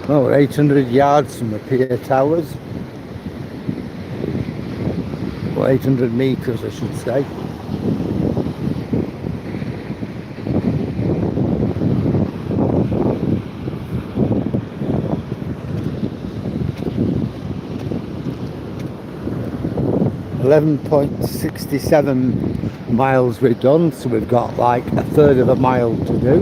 Well, we're 800 yards from the pier towers. Or 800 metres I should say. .67 miles we've done, so we've got like 1/3 of a mile to do.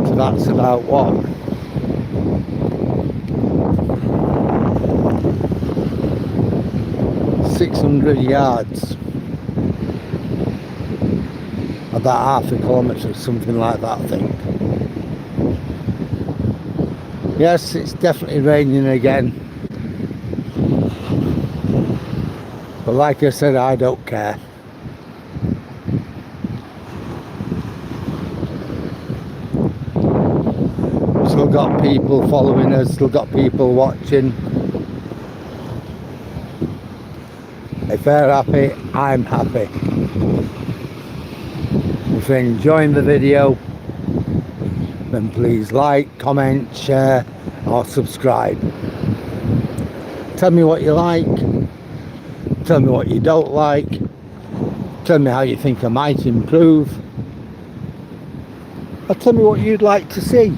So that's about what? .600 yards. About half a kilometre, something like that I think. Yes, it's definitely raining again. But like I said, I don't care. Still got people following us, still got people watching. If they're happy, I'm happy. If you're enjoying the video, then please like, comment, share or subscribe. Tell me what you like, tell me what you don't like, tell me how you think I might improve, or tell me what you'd like to see.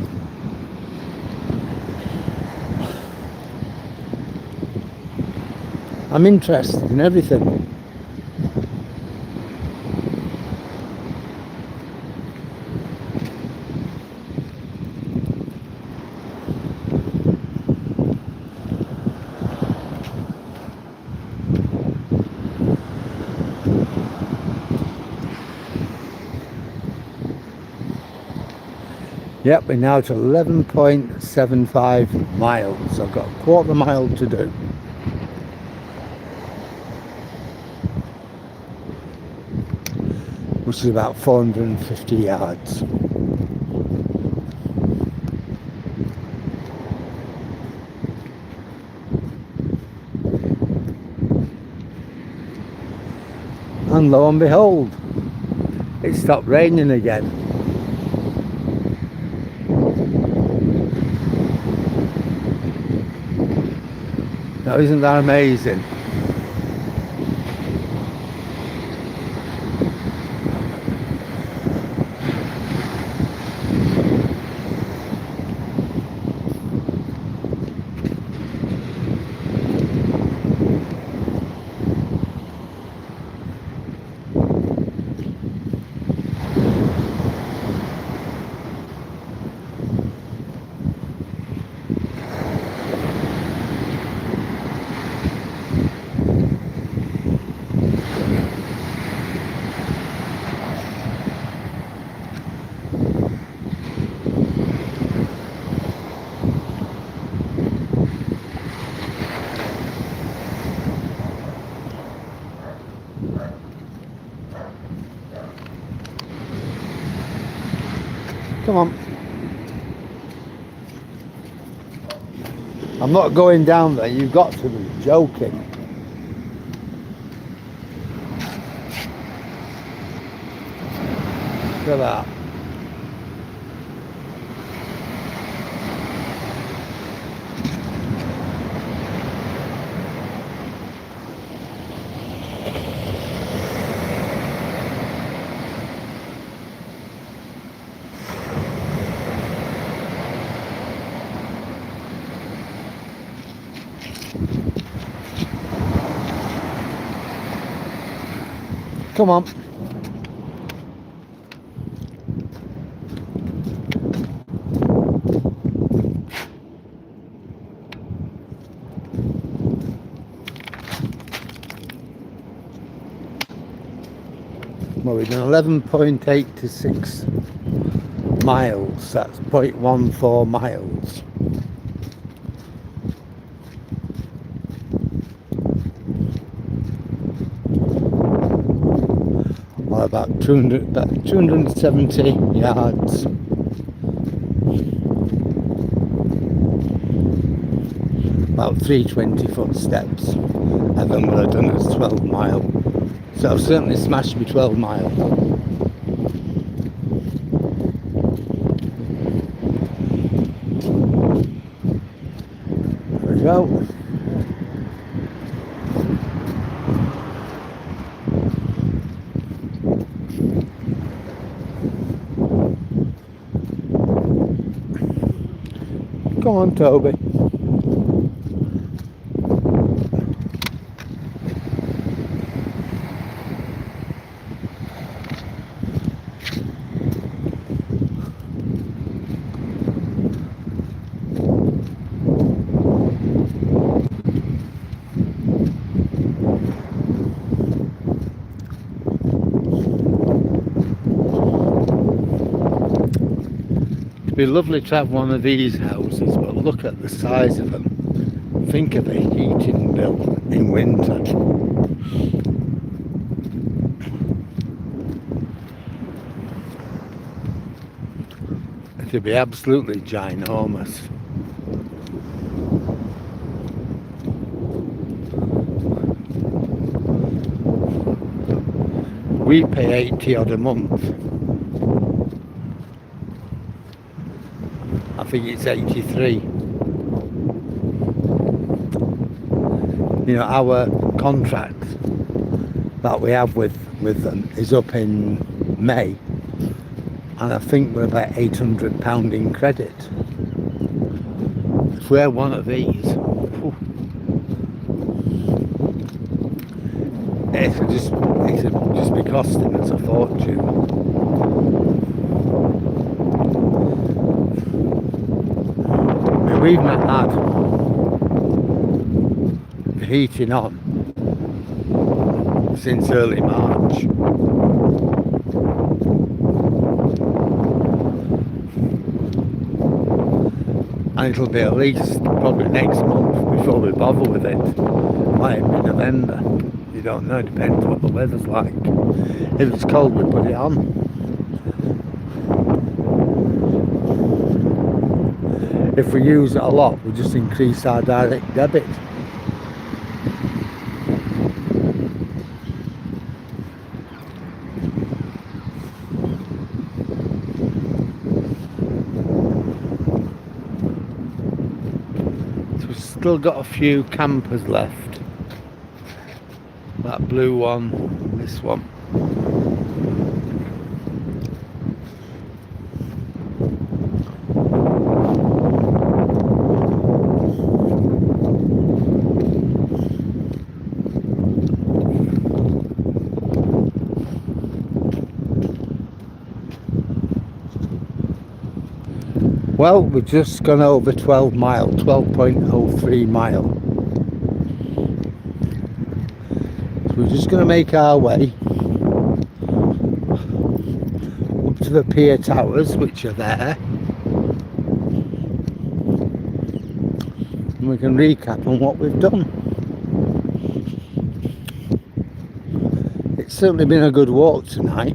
I'm interested in everything. Yep, we're now to 11.75 miles. I've got a quarter mile to do. Which is about 450 yards. And lo and behold, it stopped raining again. Now, isn't that amazing? Come on. I'm not going down there, you've got to be joking. Look at that. Come on. Well, we've done 11.86 miles. That's 0.14 miles. Or about 270 yards. About 320 footsteps. And then what I've done is 12 mile. So I've certainly smashed me 12 mile. There we go. Come on, Toby. Be lovely to have one of these houses, but look at the size of them. Think of the heating bill in winter. It'd be absolutely ginormous. We pay 80 odd a month. I think it's 83. You know, our contract that we have with them is up in May, and I think we're about £800 in credit. If we had one of these, it would just be costing us a fortune. We've not had the heating on since early March. And it'll be at least probably next month before we bother with it. Might be November. You don't know, depends what the weather's like. If it's cold, we put it on. If we use it a lot, we just increase our direct debit. So we've still got a few campers left. That blue one, this one. Well, we've just gone over 12 mile, 12.03 mile. So we're just going to make our way up to the pier towers, which are there. And we can recap on what we've done. It's certainly been a good walk tonight.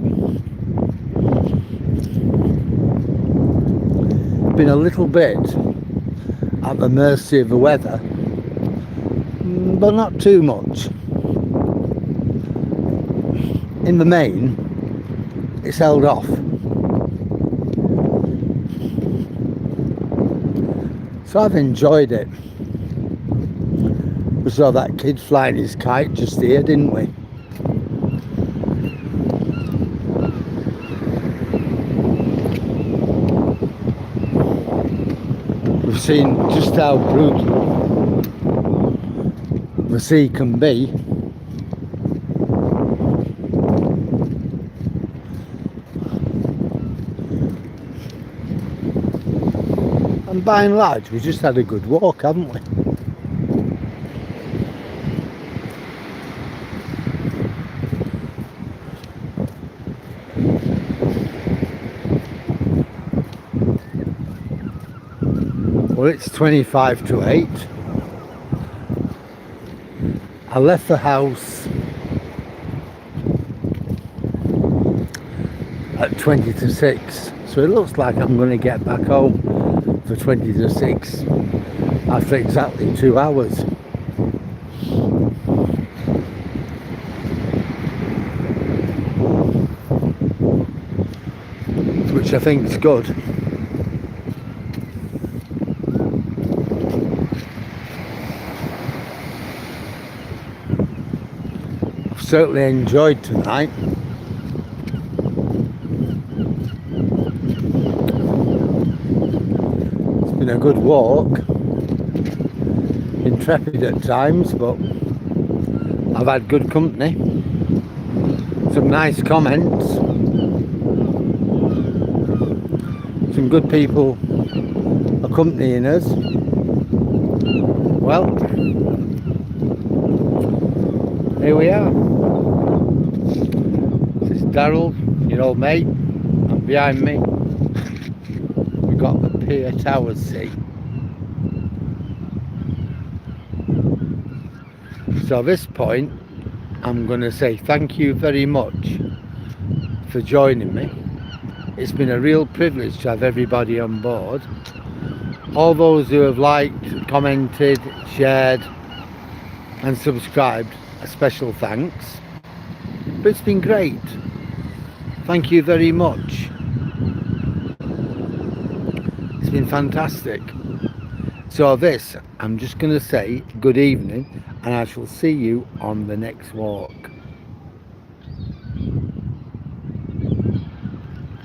Been a little bit at the mercy of the weather, but not too much. In the main, it's held off. So I've enjoyed it. We saw that kid flying his kite just here, didn't we? We've seen just how brutal the sea can be. And by and large, we just had a good walk, haven't we? Well, it's 25 to 8. I left the house at 20 to 6, so it looks like I'm going to get back home for 20 to 6 after exactly 2 hours. Which I think is good. Certainly enjoyed tonight. It's been a good walk, intrepid at times, but I've had good company, some nice comments, some good people accompanying us. Well, here we are. This is Daryl, your old mate, and behind me we've got here towers, see. So at this point, I'm going to say thank you very much for joining me. It's been a real privilege to have everybody on board. All those who have liked, commented, shared and subscribed, a special thanks. But it's been great. Thank you very much. It's been fantastic. So this, I'm just going to say good evening, and I shall see you on the next walk.